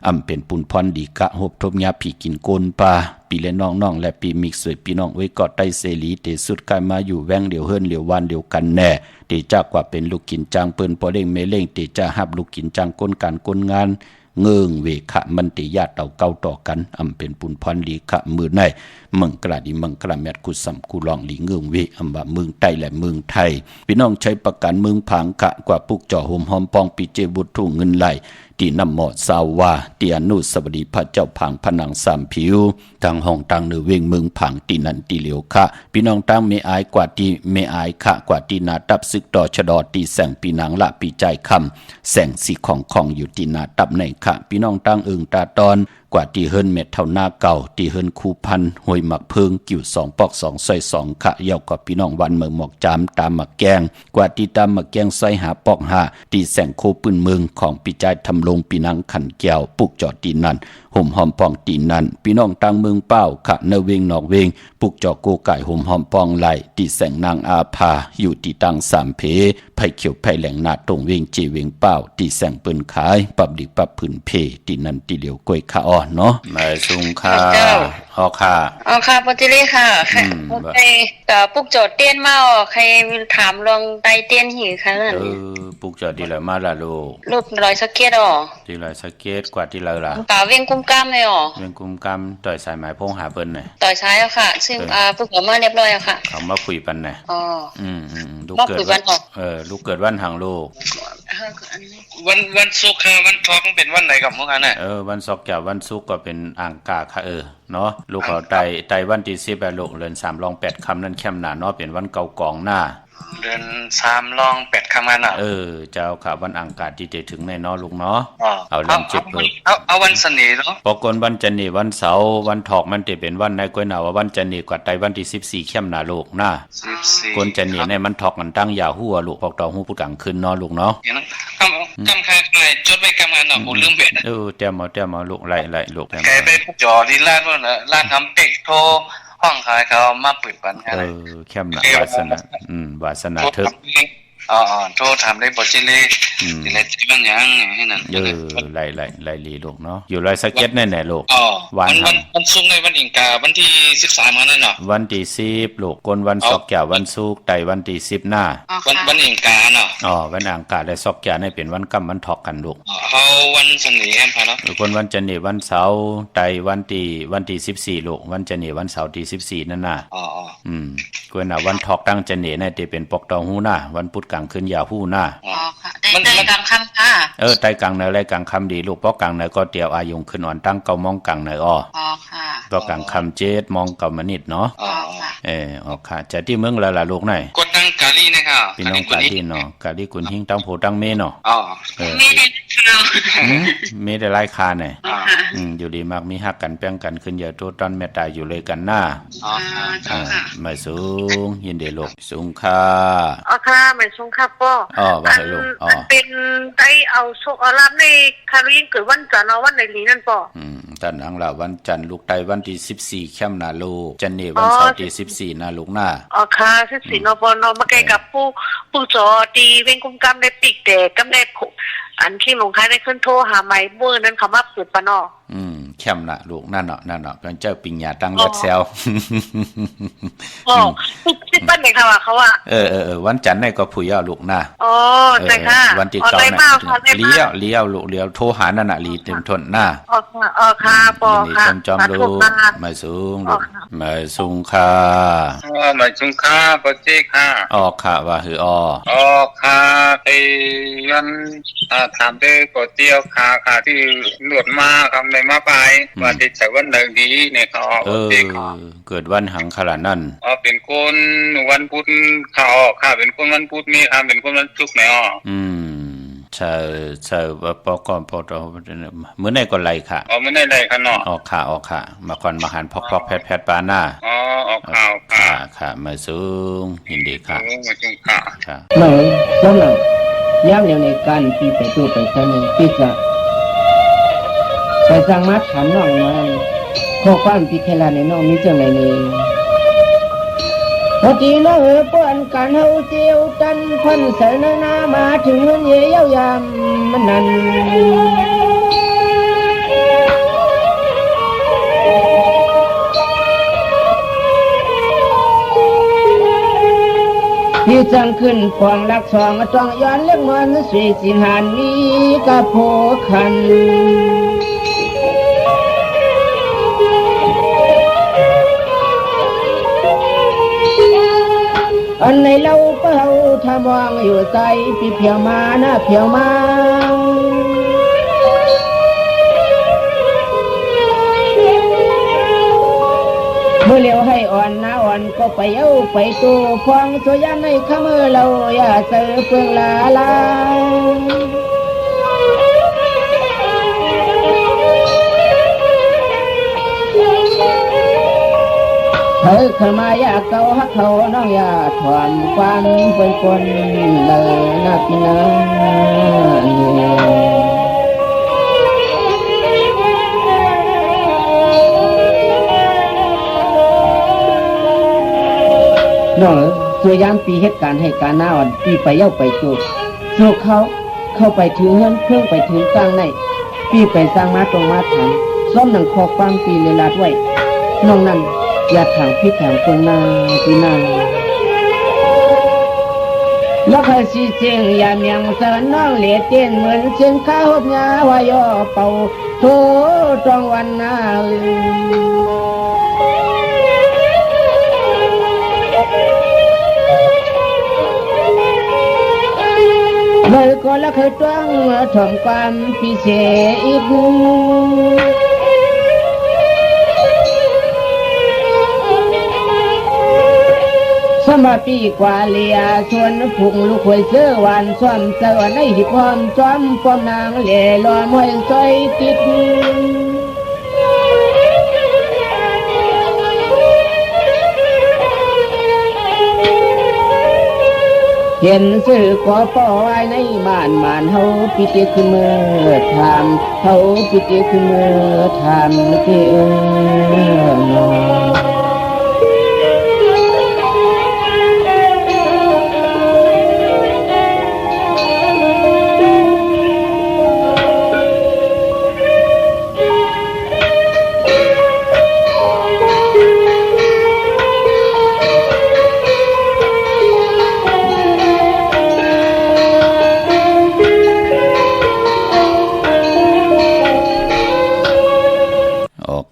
อำเป็นปุนพรดีกะหบทบยาผีกินโกนปลาปีและน้องและปีมิกสวยพี่น้องไว้กอดไตเสลีเตสุดกายมาอยู่แวงเดียวเฮิรนเดียววันเดียวกันแน่เตจักกว่าเป็นลูกกินจังปืนพอเด้งเมเล่งเตจะหับลูกกินจังก้นการก้นงานเงื่งเวขะมันติญาติเต่าเก่าต่อกันอำเป็นปุนพรลีขะมือในมังกระดิมังกระแมดกุสัมกุลองลีเงื่งเวอำว่าเมืองไทยและเมืองไทยพี่น้องใช้ประกันเมืองผางกะกว่าปุกจ่อห่มหอมปองปีเจบุตรทุ่งเงินไหลที่นำหมอสาววาเตียนุสวัสดีพระเจ้าผางผนังสามผิวทางห้องทางเนือเวงเมืองผางตีนันตีเหลียวคะพี่น้องตั้งเมอายกว่าที่เมอายคะกว่าที่นาตับซึกต่อชะดอตีแสงปีนางละปีใจคำแสงสีของอยู่ที่นาตับในคะพี่น้องตั้งอึงตาตอน กว่าที่เฮิรนเม็ดเท่าหน้าเก่าที่เฮิรนคูพันห้วยหมักเพิงกิ่ว2ปอก2ซอย2ขะเยากับพี่น้องวันเมืองหมอกจามตามหมักแกงกว่าที่ตามหมักแกงใส่หาปอก5ที่แสงโคปืนเมืองของปีจายทำลงปีนังขันแก้วปุกจอดตีนั่นห่มหอมปองตีนั่นพี่น้องต่างเมืองเป้าขะเนเวงนอกเวงปุกจอโกไก่ห่มหอมปองไหลที่แสงนางอาภาอยู่ที่ตั้ง3เพไผ่เขียวไผ่แหลงนาตรงเวงจีเวงเป้าที่แสงปืนขายปรับดิปรับผืนเพที่นั่นที่เหลียวกล้วยขาอ่อนเนาะมาสุงค่ะอ๋อค่ะปฏิริค่ะใครปุกจอดเตี้ยนมาใครถามลองไตเตี้ยนหิค่ะนั่นปุกจอดดีเลยมาละลูกรอยสเก็ตดีเลยสเก็ตกว่าที่เลยล่ะเวียงกุมกามเลยเวียงกุมกามต่อยสายไม้พงหาเปิ้นหน่อยต่อยซ้ายค่ะซึ่งปุกออกมาเรียบร้อยค่ะเขามาคุยปันหน่อยลูกเกิดลูกเกิดวันหังลูกวันศุกร์ค่ะวันทองเป็นวันไหนกับพวกนั้นน่ะวันศุกร์กับวันศุกร์ก็เป็นอ่างกาค่ะเนาะลูกเขาไตวันที่10ลูกเดือน3ลอง8ค่ำนั่นแคมหน้าเนาะเป็นวันเก่ากองหน้าเดือน3ลอง8ค่ำนั่นน่ะเจ้าค่ะวันอังคารที่จะถึงในเนาะลูกเนาะเอาเรื่องจิบลูกเอาวันเสน่ห์เนาะปกติวันจันทร์วันเสาร์วันถอกมันจะเป็นวันในก้อยหน้าว่าวันจันทร์กว่าไตวันที่14ค่ำหน้าลูกนะ14คนจันทร์ในมันถอกมันตั้งยาหัวลูกพอกตอฮู้ผู้กลางคืนเนาะลูกเนาะกำค่าจดไว้กำงานเนาะบ่ลืมเบ็ดเตรียมเอาลูกไล่ลูกแกไปจอที่ร้านนู่นน่ะร้านทำเป็กโทรห้องขายเขามาเปิดปันกันแค่มนะวาสนาวาสนาเถิดโทรถามได้บ่จิเลจิเลที่มันยังให้นั่นไล่ลีลูกเนาะอยู่รอยสเก็ตแน่ๆลูกวันศุกร์ในวันอิงกาวันที่13นั่นเนาะวันที่10ลูกกนวันศอกแก่วันศุกร์ไตวันที่10หน้าวันอิงกาเนาะวันอังคารและศอกแก่ให้เป็นวันกำวันถอกกันลูกเฮาวันเสน่ห์ครับเนาะคนวันจันทร์วันเสาร์ไตวันที่14ลูกวันจันทร์วันเสาร์ที่14นั่นน่ะกวนน่ะวันถอกตั้งจันทร์น่ะจะเป็นปอกตองฮู้หน้าวันพุธกลางคืนยาฮู้หน้าค่ะได้กลางค่ำค่ะไตกลางในไรกลางค่ำดีลูกเพราะกลางในก็เตียวอายุขึ้นอ่อนตั้งเก่ามองกลางในค่ะเพราะกลางค่ำ7มองเก่ามานิดเนาะค่ะค่ะจะที่เมืองละล่ะลูกไหนกดตั้งกาลีนะครับพี่น้องกาลีเนาะกาลีกุนหิ้งตั้งโพตั้งเมเนาะเมได้ไล่คาไหนอยู่ดีมากมีฮักกันแป้งกันขึ้นเยอะตัวตอนแม่ตายอยู่เลยกันหน้าไม่สูงยินดีลูกสูงค่ะค่ะไม่สูงค่ะป้อว่าให้ลูกเป็นได้เอาโชคเอาลาภในคารินเกิดวันจันทร์วันไหนลีนั่นป้อจันทร์อังลาวันจันทร์ลูกไตวันที่14ค่ำนาลูกจันทร์วันเสาร์ที่14นาลูกหน้าค่ะ14นปนมาใกล้กับผู้จอตีเว้งกุมกำได้ปีกแต่กำได้อันที่ลงท้ายได้ขึ้นโทรหาไม้เมื่อนั้นเขามาเปิดปะนอแคมน่ะลูกนั่นเนาะเป็นเจ้าปิงญาตั้งเล็ดแซวคิดปั้นไหนค่ะว่าเขาว่าวันจันทร์นี่ก็ผู้ย่าลูกหน้าใช่ค่ะวันที่2น่ะเลี้ยวลูกเลี้ยวโทรหานั่นน่ะลีเต็มทนหน้าค่ะปอค่ะจอมลูกมาสูงลูกมาสูงค่ะมาสูงค่ะปอจิค่ะค่ะว่าหือค่ะไอ้ยันถามได้ก๋วยเตี๋ยวค่ะที่หลวดมาครับในมาไปว่าจะใช้วันไหนดีเนี่ยเขาเกิดวันหังขลานั่นเป็นคนวันพุธเขาค่ะเป็นคนวันพุธมีเป็นคนวันศุกร์ไหนใช่ปอกอนปอตมื้อไหนก็ไล่ค่ะมื้อไหนไล่ค่ะเนาะค่ะมาก่อนมาหันพอกๆแพทๆปาหน้าค่ะมาสูงยินดีค่ะมาสูงค่ะมาสำหรับย่ามอย่างในการที่ไปตัวไปทางที่จะไปสร้างมัดขันน้องมาข้อความที่แค่ละในน้องมีจังไรนี่พอดีแล้วเปิ้นกันเฮาเจียวกันพันเสนนามาถึงเงินเยี่ยวยามมันนั่นที่จังขึ้นควางรักสองจ้องย้อนเล็กมันสีสิหานมีกะโพคันอันในเราเป้าทำวางอยู่ใจพี่เพียวมานะเพียวมาเมื่อเลี้ยวให้อ่อนนะอ่อนก็ไปเอาไปตัวฟองสวยในข้ามือเราอย่าเจอเปลืองลาลา เฮ้ยขมายาเก่าฮักเขาน้องยาถอนความเป็นคนเลยนักหนาน้องตัวยามปีเหตุการณ์ให้การหน้าอ่อนปีไปเย้าไปจูโซกเข้าไปถือเงินเครื่องไปถือกลางในปีไปสร้างมาตรงมาถามซ้อมหนังคอความปีเลยลาดไว้น้องนั่นอย่าถางพี่ถางตรงนาปีนาแล้วใครสิเสียงอย่าเมียงเสนน้องเหลียเตียนเหมือนเสียงข้าวหญ้าวายอเป่าโถตรงวันนาเลยก็แล้วเคยต้องทำความพิเศษสมัยปีกว่าเลียชวนพุงลูกหวยเสื้อวันซ้อมเสือในหิบพร้อมจอมปอมนางเล่ลอยมวยซอยติดเห็นสื่อก็ป้อไว้ในบ้านเฮาปิติขึ้นเมื่อทำเฮาปิติขึ้นเมื่อทำเกี่ยว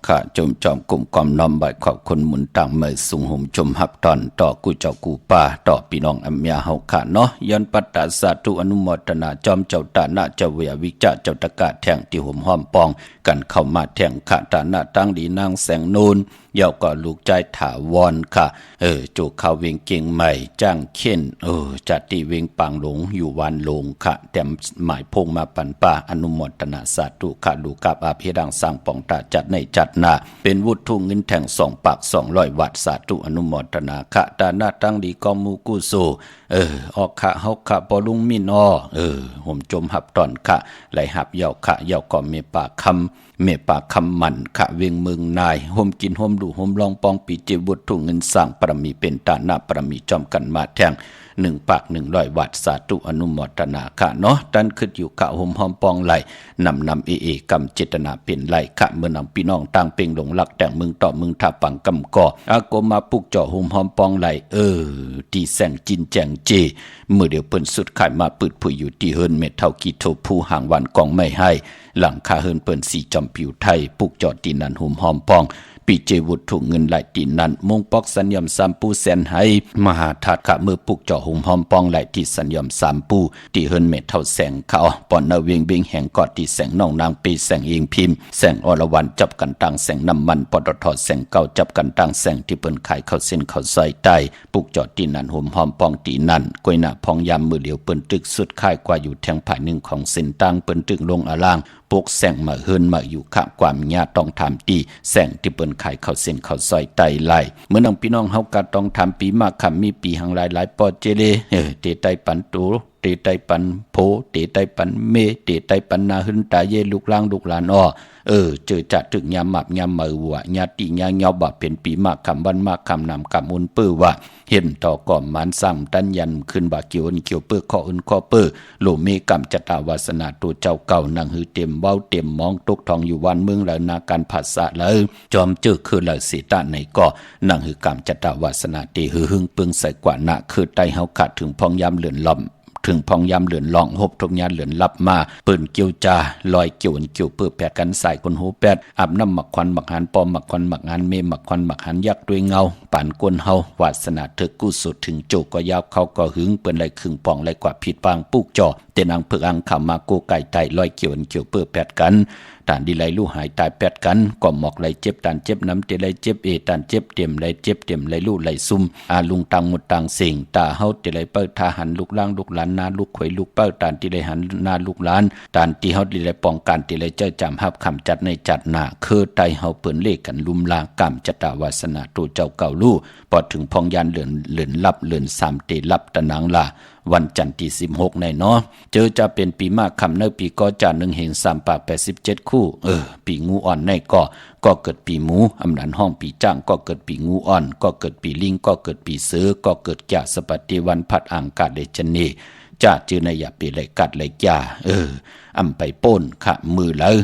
ข้าจมจอมกลุ่มความน้อมใบขอบคนหมุนต่างเมื่อสุงหุมจมหับตอนต่อกูเจ้ากูป่าต่อพี่น้องอัมยาเฮาขาเนาะย้อนปัตตาสาธุอนุโมทนาจอมเจ้าตาหน้าเจ้าเวียวิจาเจ้าตะกาแทงที่ห่มห้อมปองกันเข้ามาแทงขาตาหน้าตั้งดีนางแสงนูนเย่าก็ลูกใจถาวรค่ะจูเข้าเวียงเก่งใหม่จ้างเข็นจัดตีเวียงปางหลงอยู่วันหลงค่ะแต้มหมายพงมาปันป่าอนุโมทนาสาธุค่ะลูกกับอาภิดังสร้างปองตาจัดในจัดหน้าเป็นวุฒิเงินแทง2 ปาก200 วัตต์สาธุอนุโมทนาค่ะตาหน้าตั้งดีกอมูกุโซออกค่ะเฮาค่ะปอลุงมินห่มจมหับตอนค่ะไหลหับเย่าค่ะเย่าก็เมปากคำมันขะเวียงเมืองนายห่มกินห่มดูห่มลองปองปีเจบุตรถุงเงินสร้างปรมีเป็นตาหน้าปรมีจอมกันมาแทง1 ปาก100 วัตต์สาธุอนุโมทนาค่ะเนาะดันขึ้นอยู่กะห่มหอมปองไหลนำกำเจตนาเป็นไหลค่ะเมื่อนำพี่น้องต่างเป่งหลงหลักแต่งมึงต่อมึงท่าปังกำก่ออากมาปุกจ่อห่มหอมปองไหลตีแสงจินแจงเจเมื่อเดี๋ยวเปิ้นสุดขายมาปืดผุยอยู่ที่เฮิรนเม็ดเท่ากีโทผู้ห่างวันกองไม่ให้หลังคาเฮิรนเปิ้นสีจำผิวไทยปุกจ่อตีนันห่มหอมปองปีเจวุฒถุงเงินไหลตีนันมงปอกสัญญม3 ปูแสนให้มหาธาตุขะมือปุกจ่อห่มหอมปองไหลที่สัญญม3 ปูที่เฮิรนเม็ดเท่าแสงเขาปอนนาเวียงเบงแห่งกอดที่แสงน้องนางปีแสงเองพิมพ์แสงอรวรรณจับกันตังแสงน้ำมันปตทแสงเก่าจับกันตังแสงที่เปิ้นขายเข้าเส้นเข้าซอยใต้ปุกจ่อตีนันห่มหอมปองตีนันกวยหน้าพองยามมือเหลียวเปิ้นตึกสุดค่ายกว่าอยู่แทงภายหนึ่งของเส้นตังเปิ้นตึกลงอาล่างปกแสงมาเฮิรนมาอยู่ข้าความญาต้องทำตีแสงที่เปิ้นขายเข้าเส้นเข้าซอยไตไล่เมื่อน้องพี่น้องเฮาก็ต้องทำปีมากคำมีปีหังหลายปอเจเลเตไตปันตูเตไตปันโพเตไตปันเมเตไตปันนาหึนตาเยลูกล่างลูกหลานเจอจัดถึงยามหมับยามมือวะญาติญาเงาบะเป็นปีมากคำวันมากคำนำคำมุนปื้อว่าเห็นต่อก่อมมันซ้ำตันยันขึ้นบาเกี่ยวเปื้อข้อข้อเปื้อโลเมกรรมจตาวาสนาตัวเจ้าเก่านังหือเต็มเว้าเต็มมองตกทองอยู่วันเมืองแล้วนาการผัสสะแล้วจอมเจอคือเหล่าสีตาในก่อนังหือกรรมจตาวาสนาตีหือหึงปึงใส่กว่าหน้าคือไตเฮาขาดถึงพองยามเหลือนล่อมถึงพองยามเหลือนหลองหบทุกยานเหลือนลับมาปืนเกี่ยวจาลอยเกี่ยวเปื้อแปดกันใส่คนหูแปดอาบน้ำหมักควันหมักหันปอมหมักควันหมักหันเมหมักควันหมักหันยักด้วยเงาป่านกวนเฮาวาสนาเธอกู้สุดถึงโจก็ยาวเขาก็หึงเปิ้นไหลครึ่งปองไหลกว่าผิดปางปุกจ่อเตนังเพื่ออังข่าวมาโกไก่ไตลอยเกี่ยวเปื้อแปดกัน ตานดีไหลลู่หายตายแปดกันก็หมอกไหลเจ็บตานเจ็บน้ำเตไหลเจ็บตานเจ็บเตรียมไหลเจ็บเตรียมไหลลู่ไหลซุ่มลุงตังหมดตังเสียงตาเฮาเตไหลเปิ้ทหารลูกล่างลูกหลานนาลูกขวยลูกเปิ้ตานที่ไหลหันนาลูกหลานตานที่เฮาดีไหลป้องกันที่ไหลเจ้าจำฮับคำจัดในจัดหน้าคือไตเฮาเปิ้นเลขกันลุมลากรรมจตาวาสนาตัวเจ้าเก่าลู่พอถึงพองยานเหลือนลับเหลือน3เตลับตะนางล่ะวันจันทร์ที่16ในเนาะเจอจะเป็นปีมากคำในปีก็จะ1เห็น3ปาก87คู่ปีงูอ่อนในก็เกิดปีหมูอำนันห้องปีจ้างก็เกิดปีงูอ่อนก็เกิดปีลิงก็เกิดปีเสือก็เกิดแก่สปฏิวันพัดอ่างกาดเดชนีจะจือในอย่าปีไหลกัดไหลยาอำไปโป้นขะมือแล้ว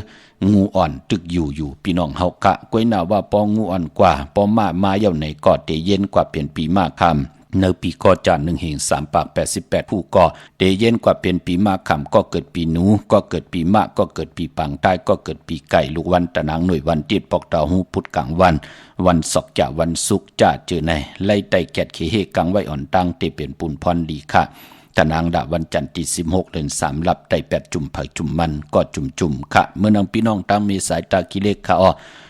งูอ่อนตึกอยู่พี่น้องเฮากะก้วยหน้าว่าปองูอ่อนกว่าปอมาเย่าไหนก็เตเย็นกว่าเป็นปีมากคำในปีก็จาน1เห็น3ปาก88ผู้ก็เตเย็นกว่าเป็นปีมากคำก็เกิดปีหนูก็เกิดปีมะก็เกิดปีปังใต้ก็เกิดปีไก่ลูกวันตะนางหน่วยวันติดปอกเตาหูพุธกลางวันศอกจะวันศุกร์จะเจอในไล่ไต่แกดเขเฮกังไว้อ่อนตั้งเตเป็นปุ่นพรดีค่ะตะนางดาวันจันทร์ที่16เดือน3รับได้8จุ่มไผ่จุ่มมันก็จุ่มค่ะเมื่อนางพี่น้องตั้งมีสายตากิเลสค่ะ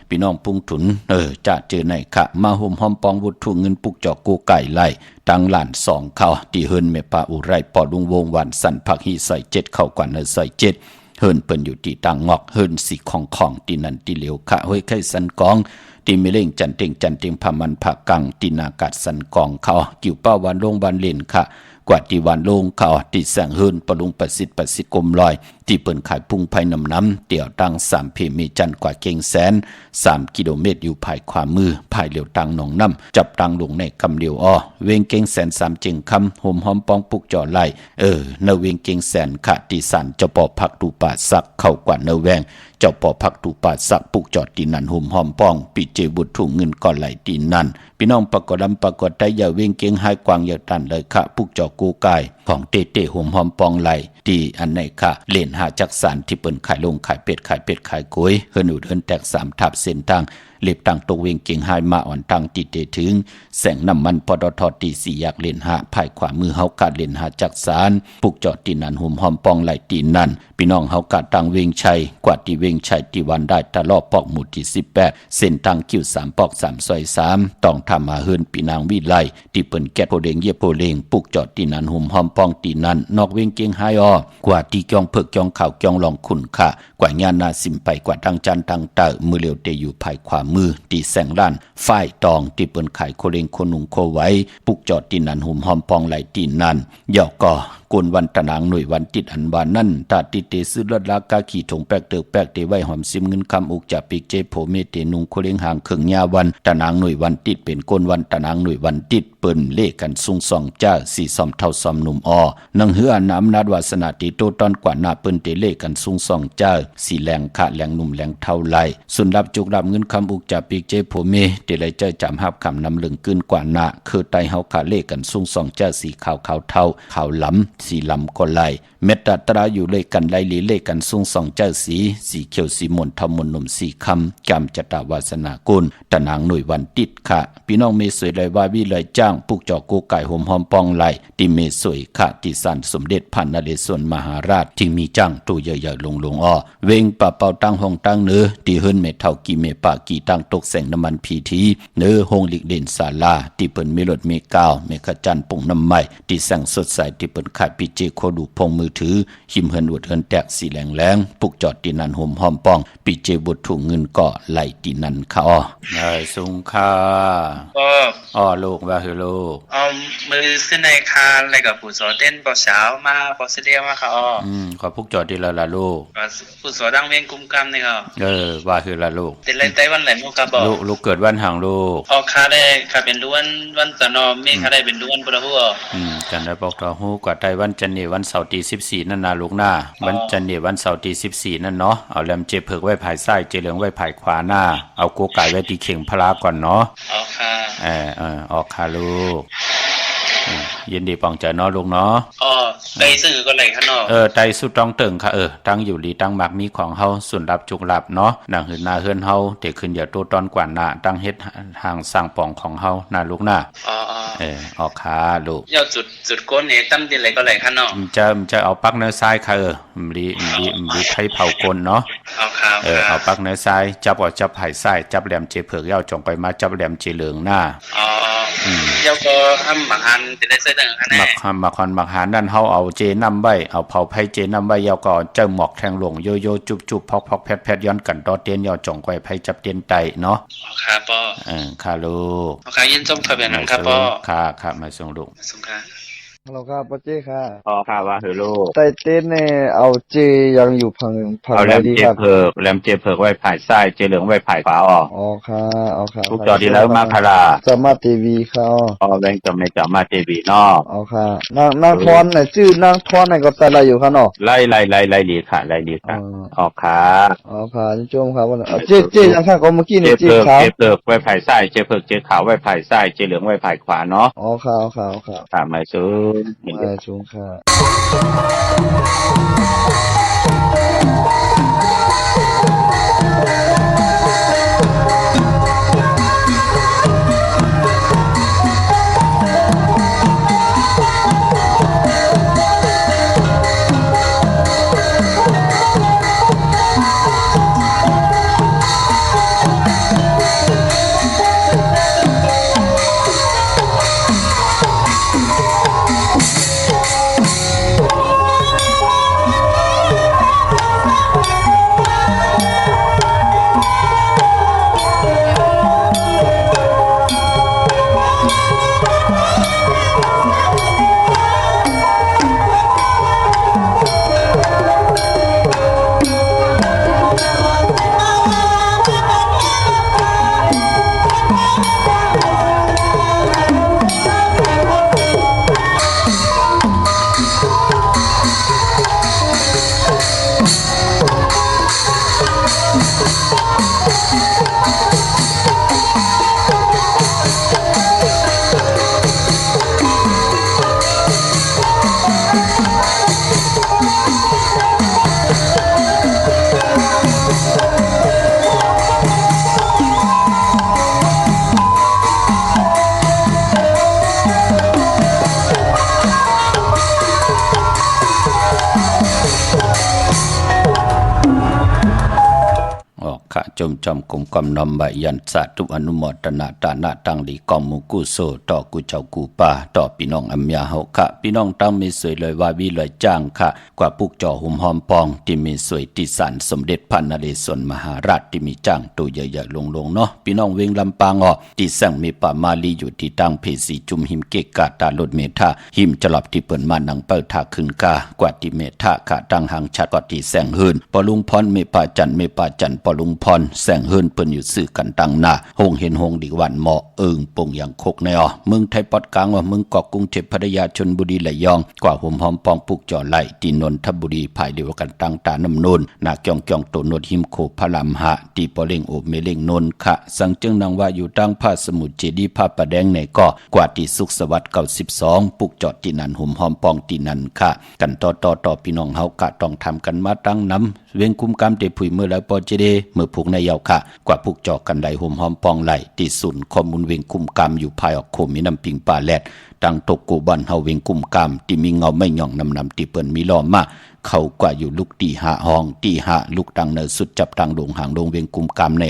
พี่น้องพุงถุนจะเจอในค่ะมาห่มหอมปองวุฒุเงินปุกจอกกูไก่ไล่ตังหลาน2เขาที่เฮินเมปาอุไรปอลุงวงวันสันผักฮีใส่7เข้ากว่าในใส่7เฮินเปิ้นอยู่ที่ตังงอกเฮินสีของที่นั่นที่เหลียวค่ะเฮ้ยไข่สันกองตีมิเล่งจันเต็งพามันผักกังตีนากาศสันกองเขากิ่วป้าวันลงวันเล่นค่ะกว่าที่วันลงเขาที่แสงเฮินปลุงประสิทธิ์กลมลอยที่เปิ่นขายพุ่งไผ่น้ำเตี่ยวตัง3เพเมจันกว่าเก่งแสน3กิโลเมตรอยู่ภายขวามือภายเหลียวตังหนองน้ำจับตังลงในกำเหลียวเวงเก่งแสน3จึงคำห่มหอมปองปุกจ่อไหลเนเวงเก่งแสนขาติสันเจ้าปอพักตูป่าสักเข้ากว่าเนแวงเจ้าปอพักตูป่าสักปุกจอดตีนันห่มหอมปองปีเจบุตรถุงเงินก่อไหลตีนันพี่น้องปรากฏได้อย่าเวงเก่งให้กวางอย่าตันเลยค่ะปุกจ่อกูกายของเตห่มหอมปองไหลตีอันไหนค่ะเล่นหาจักสารที่เปิ้นขายลงขายเป็ดขายกล้วยเฮินอุดเฮินแตก3ทับเส้นทางเล็บตังตกเวงเก่งหายมาอ่อนตังติเตถึงแสงน้ำมันปตทตี4อยากเล่นหาภายขวามือเฮากาดเล่นหาจักสารปุกจอดตีนันห่มหอมปองไหลตีนันพี่น้องเฮากาดตังเวงชัยกว่าที่เวงชัยที่วันได้ตะลอปอกหมู่ที่18เส้นทางคิว3ปอก3ซอย3ต้องทำมาเฮินปีนางวิไลที่เปิ้นแกดโพเดงเยโพเลงปุกจอดตีนันห่มหอมปองตีนันนอกเวงเก่งหายกว่าที่จ้องเพิกจ้องข่าวจ้องลองคุณค่ะกว่าญาณนาสิมไปกว่าทางจันทางเตอมือเหลียวเตอยู่ภายขวามือตีแสงล้านฝ้ายตองที่เปิ้นขายโคเลงโคนุงโคไว้ปุกจอดตีนันห่มหอมปองไหลตีนันย่อก็กวนวันตะนางหน่วยวันติดอันวานั่นตาติเตซื้อรถลากาขี่ถงแปกเตไว้หอมซิมเงินคำอุกจะปิกเจโผเมเตนุงโคเลงหางเขิงยาวันตะนางหน่วยวันติดเป็นกวนวันตะนางหน่วยวันติดเปิ้นเลขกันซุงส่องจ้าสี่ซอมเท่าซอมหนุ่มนังเหือน้ำนาดวาสนาติโตตอนกว่านาเปิ้นเตเลขกันซุงส่องจ้าสี่แหลงขาแหลงหนุ่มแหลงเท่าไหลส่วนรับจุกรับเงินคำอุกจะปิกเจโผเมเตเลยเจอจำหับคำนำลึงกึนกว่านาคือไตเฮาขาเลขกันซุงส่องจ้าสีขาวเท่าขาวล้ำสีล้ำก็ไหลเมตตราอยู่เลยกันไล่ลีเลขกันซุงส่องเจ้าสีเขียวสีมนทมนนมสีคำกำจตาวาสนากุลตะนางหน่วยวันติดค่ะพี่น้องเมสวยเลยว่าวิเลยจ้างปุกจอกูไก่ห่มหอมปองไหลติเมสวยค่ะติสันสมเด็จพันนเรศวรมหาราชที่มีจ้างตู้ใหญ่ๆลงเวงปะเป่าตั้งห้องตั้งเนื้อตีเฮินเมเท่ากีเมปากีตั้งตกแสงน้ำมันพีทีเนื้อหงลิกเด่นศาลาที่เปิ้นเมลดเมกาวเมขจันปุ่งน้ำใหม่ที่แสงสดใสที่เปิ้นขายปีเจโคดูพงมือถือหิมเฮินอวดเฮินแตกสีแหลงปุกจอดตีนันห่มหอมปองปีเจบุตรถุงเงินก็ไหลตีนันค่ะนายสุงค่าลูกว่าคือลูกมือขึ้นในคาอะไรกับผู้สอเต้นปอเช้ามาปอเสดียมาค่ะขอพุกจอดตีละลูกผู้สอดังเวียงกุมกรรมนี่ค่ะว่าคือละลูกเต้นไรไต้วันไหนมุกครับลูกเกิดวันหางลูกคาได้ค่ะเป็นด้วนวันตะนอมเมฆได้เป็นด้วนปะฮู้จันได้บอกต่อฮู้กว่าไต้วันจันนี่วันเสาร์ที่14นั่นนาลูกหน้าวันจันนี่วันเสาร์ที่14นั่นเนาะเอาแหลมเจเพิกไว้ภายซ้ายเจเหลืองไว้ภายขวาหน้าเอาโกไก่ไว้ที่เข่งพลาก่อนเนาะค่ะออกค่ะลูก ยินดีปองใจเนาะลูกเนาะอ๋อไปซื้อก็ไหลข้างนอกไตสุดต้องเติงค่ะตั้งอยู่ดีตั้งมักมีของเฮาส่วนรับจุกลับเนาะหนังหืนหน้าเฮือนเฮาเตขึ้นอย่าโตตอนกว่าหน้าตั้งเฮ็ดทางสร้างปองของเฮาน่าลูกน่ะออกขาลูกยอดจุดก้นนี่ตั้มดินไหลก็ไหลข้างนอกจะเอาปักเนื้อซ้ายค่ะมีไผเผาก้นเนาะเอาขาเอาปักเนื้อซ้ายจับจับไผ่ซ้ายจับแหลมเจเผือกยาวจงไปมาจับแหลมเจเหลืองหน้าเจ้าก็ทำหมักหันจะได้ใส่ตั้งอันนี้หมักหันนั่นเฮาเอาเจน้ำใบเอาเผาไผ่เจน้ำใบยาวก็เจ้าหมอกแทงหลงโยโย่จุบพอกแพดย้อนกันดอเตียนยาวจงไว้ไผ่จับเตียนไตเนาะค่ะป้อค่ะลูกค่ะยินจมค่ะเป็นครับป้อค่ะมาส่งลูกส่งค่ะฮัลโหลครับป้าเจ้ค่ะค่ะว่าเฮโลไตเต้นเนี่ยเอาเจยังอยู่พังไหนดีครับแหลมเจเผือกไว้ผ่ายซ้ายเจเหลืองไว้ผ่ายขวาอ๋อค่ะทุกจอดีแล้วมาคาราจะมาเทวีค่ะแบงจะไม่จะมาเทวีเนาะอ๋อค่ะนางทอนเนี่ยชื่อนางทอนเนี่ยก็แต่ละอยู่ค่ะเนาะไล่ดีค่ะออกค่ะจมครับว่าเจยังค่ะก็เมื่อกี้นี่เจขาวเจเผือกไว้ผ่ายซ้ายเจเผือกเจขาวไว้ผ่ายซ้ายเจเหลืองไว้ผ่ายขวาเนาะอ๋อค่ะไม่ซื้อไม่ชงค่ะจอมกลมกำนำใบยันสาธุอนุโมทนาตานาตังดีกอมมุกุโซต่อกุเจ้ากูป่าต่อพี่น้องอัมยาเฮาค่ะพี่น้องตั้งมีสวยเลยว่าวิเลยจ้างค่ะกว่าปุกจ่อหุ่มหอมปองที่มีสวยที่สันสมเด็จพระนเรศวรมหาราชที่มีจ้างตัวใหญ่ๆลงเนาะพี่น้องเวงลำปางที่สั่งมีป่ามาลีอยู่ที่ตั้งเพสีจุมหิมเกกาตาลดเมธาหิมจลับที่เปิ่นมานังเปิดทาขึ้นกากว่าที่เมธาค่ะตั้งหางชัดกว่าที่แสงหืนปอลุงพรเมปาจันปอลุงพรแสงเฮินเปิ้นอยู่ซื้อกันตั้งหน้าหงเห็นหงดีวันเหมาะปงอย่างคกในมึงไทยปอดกลางว่ามึงเกาะกรุงเทพพัทยาชลบุรีระยองกว่าห่มหอมปองปุกจ่อไหลตีนนทบุรีภายเดียวกันตั้งตาน้ำนนนาเกี่ยงโตนดหิมโคพระลำหะตีปอเล่งโอบเมเล่งนนขะสังจึงนางว่าอยู่ตั้งผ้าสมุทรเจดีผ้าประแดงในเกาะกว่าที่สุขสวัสดิ์92ปุกจ่อตีนันห่มหอมปองตีนันค่ะกันต่อพี่น้องเฮากะต้องทำกันมาตั้งน้ำเวียงคุ้มกำเตผุยเมื่อแล้วปอเจเดเมื่อผูกในเยาค่ะกว่าผูกจอกกันไหลห่มหอมปองไหลที่ศูนย์ข้อมูลเวียงคุ้มกำอยู่ภายออกโคมีน้ำปิงป่าแลดตั้งตกกูบันเฮาเวียงคุ้มกำที่มีเงาไม่หย่องนำที่เปิ้นมีล้อมมาเขากว่าอยู่ลูกตีหาห้องตีหาลูกตังเนอสุดจับตังดงหางดงเวียงกุมกามใน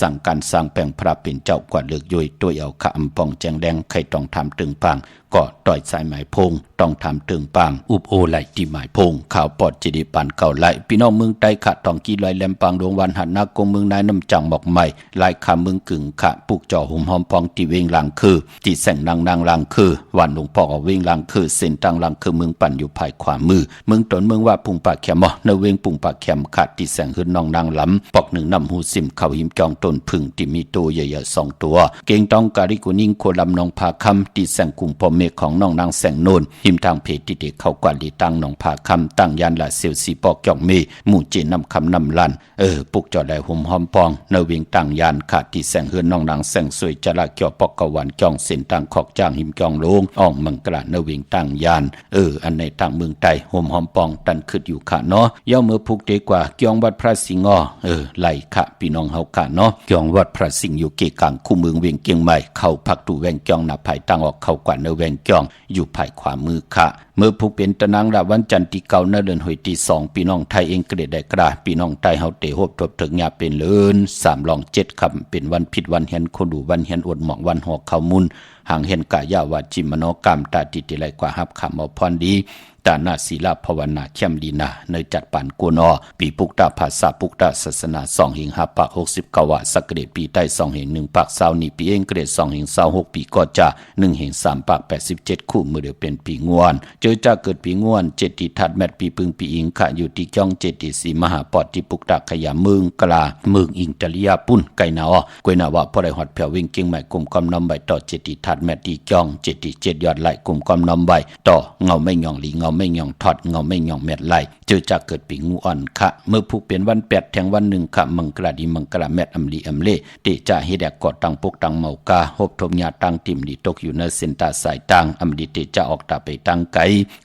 สั่งการสร้างแปลงพระเป็นเจ้ากว่าเลือกย่อยตัวเอาขะอำปองแจงแดงใครต้องทำตึงปังก็ต่อยสายหมายพงต้องทำตึงปังอุบโอไหลที่หมายพงข่าวปอดจีดีปันเก่าไหลพี่น้องเมืองใต้ขะต้องกีลอยแหลมปังดวงวันหันนากงเมืองนายน้ำจังหมอกใหม่ลายคำเมืองกึ่งขะปุกจ่อหุ่มหอมปองที่เวียงลังคือที่แสงนางลังคือวันหลวงพ่อเวียงลังคือเส้นตังลังคือเมืองปั่นอยู่ภายขวามือเมืองตนเมืองว่าพุงปากแขมในเวงปุ่งปากแคมขาดที่แสงขึ้นน้องนางล้ำปอกหนึ่งนำหูซิมเข้าหิมจองต้นพึ่งที่มีตัวใหญ่ๆ2 ตัวเก่งต้องการิกุนิ่งโคลำนองพาคำที่แสงกุ่มพอเม เมฆของน้องนางแสงโนนหิมทางเพจที่เด็กเขากว่าลีตั้งหนองผาคำตั้งยานละเซียวสีปอกจองเมหมู่เจนำคำนำลันปุกจอได้ห่มหอมปองเนวิงตั้งยานขาดที่แสงเฮือนน้องนางแสงสวยจะละเกี่ยวปอกกวันจองเส้นต่างขอกจ้างหิมจองโลงอ่องมังกระเนวิงตั้งยานอันในต่างเมืองไทยห่มหอมปองตันขึ้นอยู่ค่ะเนาะย่อมือพุกดีกว่าเกี่ยงวัดพระสิงห์ไหลค่ะพี่น้องเฮาค่ะเนาะเกี่ยงวัดพระสิงห์อยู่เกกลางคู่เมืองเวียงเกียงใหม่เข้าพักตูแวงเกียงหน้าภายตั้งออกเข้ากว่าเนแวงเกียงอยู่ภายขวามือค่ะเมื่อผู้เป็นตะนางละวันจันทร์ที่เก่าเดือนหอยที่2พี่น้องไทยเองก็ได้กระพี่น้องไทยเฮาเตฮบทบถึงยาเป็นเลิน3ลอง7คำเป็นวันผิดวันเห็นคนดูวันเห็นอดหมอกวันหอกข้าวมุนห่างเห็นกายาวาจิมโนกรรมตาติติไลกว่าฮับคำเอาพรดีตานาศีลาภาวนาเข้มดีนาในจัดปันกวนอปีปุกตาภาษาปุกตาศาสนา2หิง5ปะ69วะสักเกรดปีใต้2หิง1ปัก20นี่ปีเองเกรด2หิง26ปีก็จะ1หิง3ปัก87คู่มือเดียวเป็นปีงวนเจอจะเกิดปีงวน7ติทัดแมตปีปึงปีอิงขะอยู่ที่จ้อง7ติสีมหาปอดที่ปุกตาขยะมึงกลามึงอิงจริยาปุ้นไกนาออกวยนาวะพอได้ฮอดเพียววิ่งเก่งใหม่กลุ่มกำนำใบต่อ7ติทัดแมตที่จ้อง7ติ7ยอดไหลกลุ่มกำนำใบต่อเงาไม่หย่องหลีเงาไม่หย่องทอดเงาไม่หย่องเม็ดไหลเจอจะเกิดปีงูอ่อนค่ะเมื่อผู้เป็นวัน8แทงวัน1ค่ะมังกราดีมังกราแมดอำลีอำเลเตจะเฮแดกกอดตังปกตังเมากาหบทมญาตังติมดีตกอยู่ในเส้นตาสายตังอำลีเตจะออกตาไปตังไก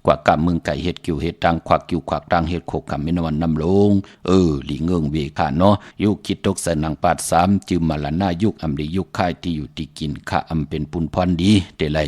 กว่ากะมึงไก่เฮ็ดกิวเฮ็ดตังควักกิวควักตังเฮ็ดโคกำมินวันนำลงหลีเงิงเวค่ะเนาะยุคิดตกใส่นางปาด3จืมมาละหน้ายุกอำลียุกค่ายที่อยู่ที่กินค่ะอำเป็นปุนพรดีเตไล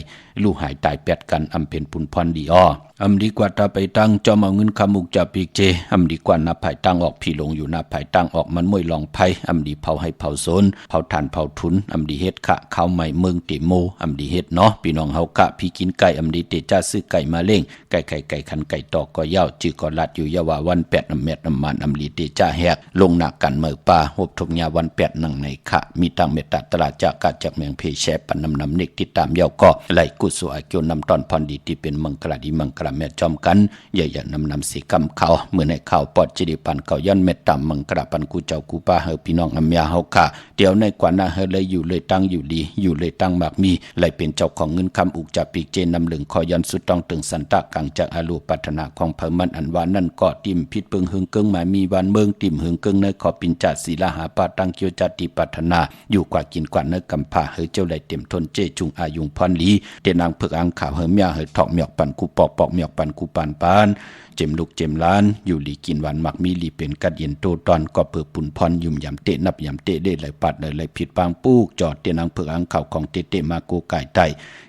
ลูกหายตายแปดกันอำเป็นปุนพรดีอ้ออำดีกว่าตาไปตั้งจอมเอาเงินคำมุกจะปีกเจอำดีกว่านับภายตั้งออกพี่ลงอยู่นับภายตั้งออกมันมวยลองไพ่อำดีเผาให้เผาโซนเผาทานเผาทุนอำดีเฮ็ดขะข้าวใหม่เมืองเตโมอำดีเฮ็ดเนาะพี่น้องเฮากะพี่กินไก่อำดีเตจ้าซื้อไก่มาเล่งไก่คันไก่ตอกก็ยาวจื้อก็ลัดอยู่ยาวาวัน8น้ำเม็ดน้ำมันอำดีเตจ้าแหกลงหนักกันเมื่อป่าหบทมยาวัน8นั่งในขะมีตังเมตตาตลาดจากกะจากเมืองเพแชปันนำเน็กติดตามยาวก็ไหลกุศลอาเกียวนำตอนพรดีที่เป็นมังกรดีมังกรแม่จอมกันอย่านำสีกำเขาเมื่อในข่าวปอดจิริปันเขาย้อนเม็ดต่ำมังกระปันกูเจ้ากูป้าเฮอพี่น้องอำยาเฮาค่ะเดี๋ยวในกว่าหน้าเฮอเลยอยู่เลยตั้งอยู่ดีอยู่เลยตั้งมากมีเลยเป็นเจ้าของเงินคำอุกจับปีกเจนนำเหลืองคอย้อนสุดต้องถึงสันตะกังจากอาลูปัฒนาของเพิ่มมันอันวานั่นก็ติมพิษเปิงหึงเกิงหมายมีวันเมืองติมหึงเกิงในขอปินจัดศีลาหาปาตังเกียวจัดติปัฒนาอยู่กว่ากินกว่าเนื้อกำพาเฮอเจ้าเลยเต็มทนเจจุงอายุงพรลีเตนางเพิกอังข่าวเฮอเมียเฮอถอกเมียกปันกูปอกเมียกปันกูปานเจมลูกเจมล้านอยู่ลีกินหวานมักมีลีเป็นกัดเย็นโตตอนก็เปิดปุ่นพรยุ่มยำเตะนับยำเตะได้ไหลปัดเลยผิดปางปูกจอดเตนางเพิกอังข่าวของเตมาโกไก่ไต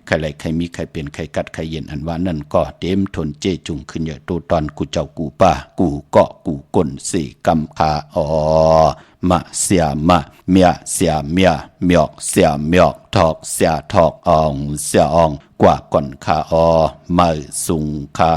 ใครไหลใครมีใครเป็นใครกัดใครเย็นอันว่านั่นก็เต็มทนเจจุงขึ้นเยอะโตตอนกูเจ้ากูป้ากูเกาะกูก้นสี่กำขามะเสียมะเมียเสียเมียเมียกเสียเมียกทอกเสียทอกอองเสียอองกว่าก่อนขาไม่สุงคา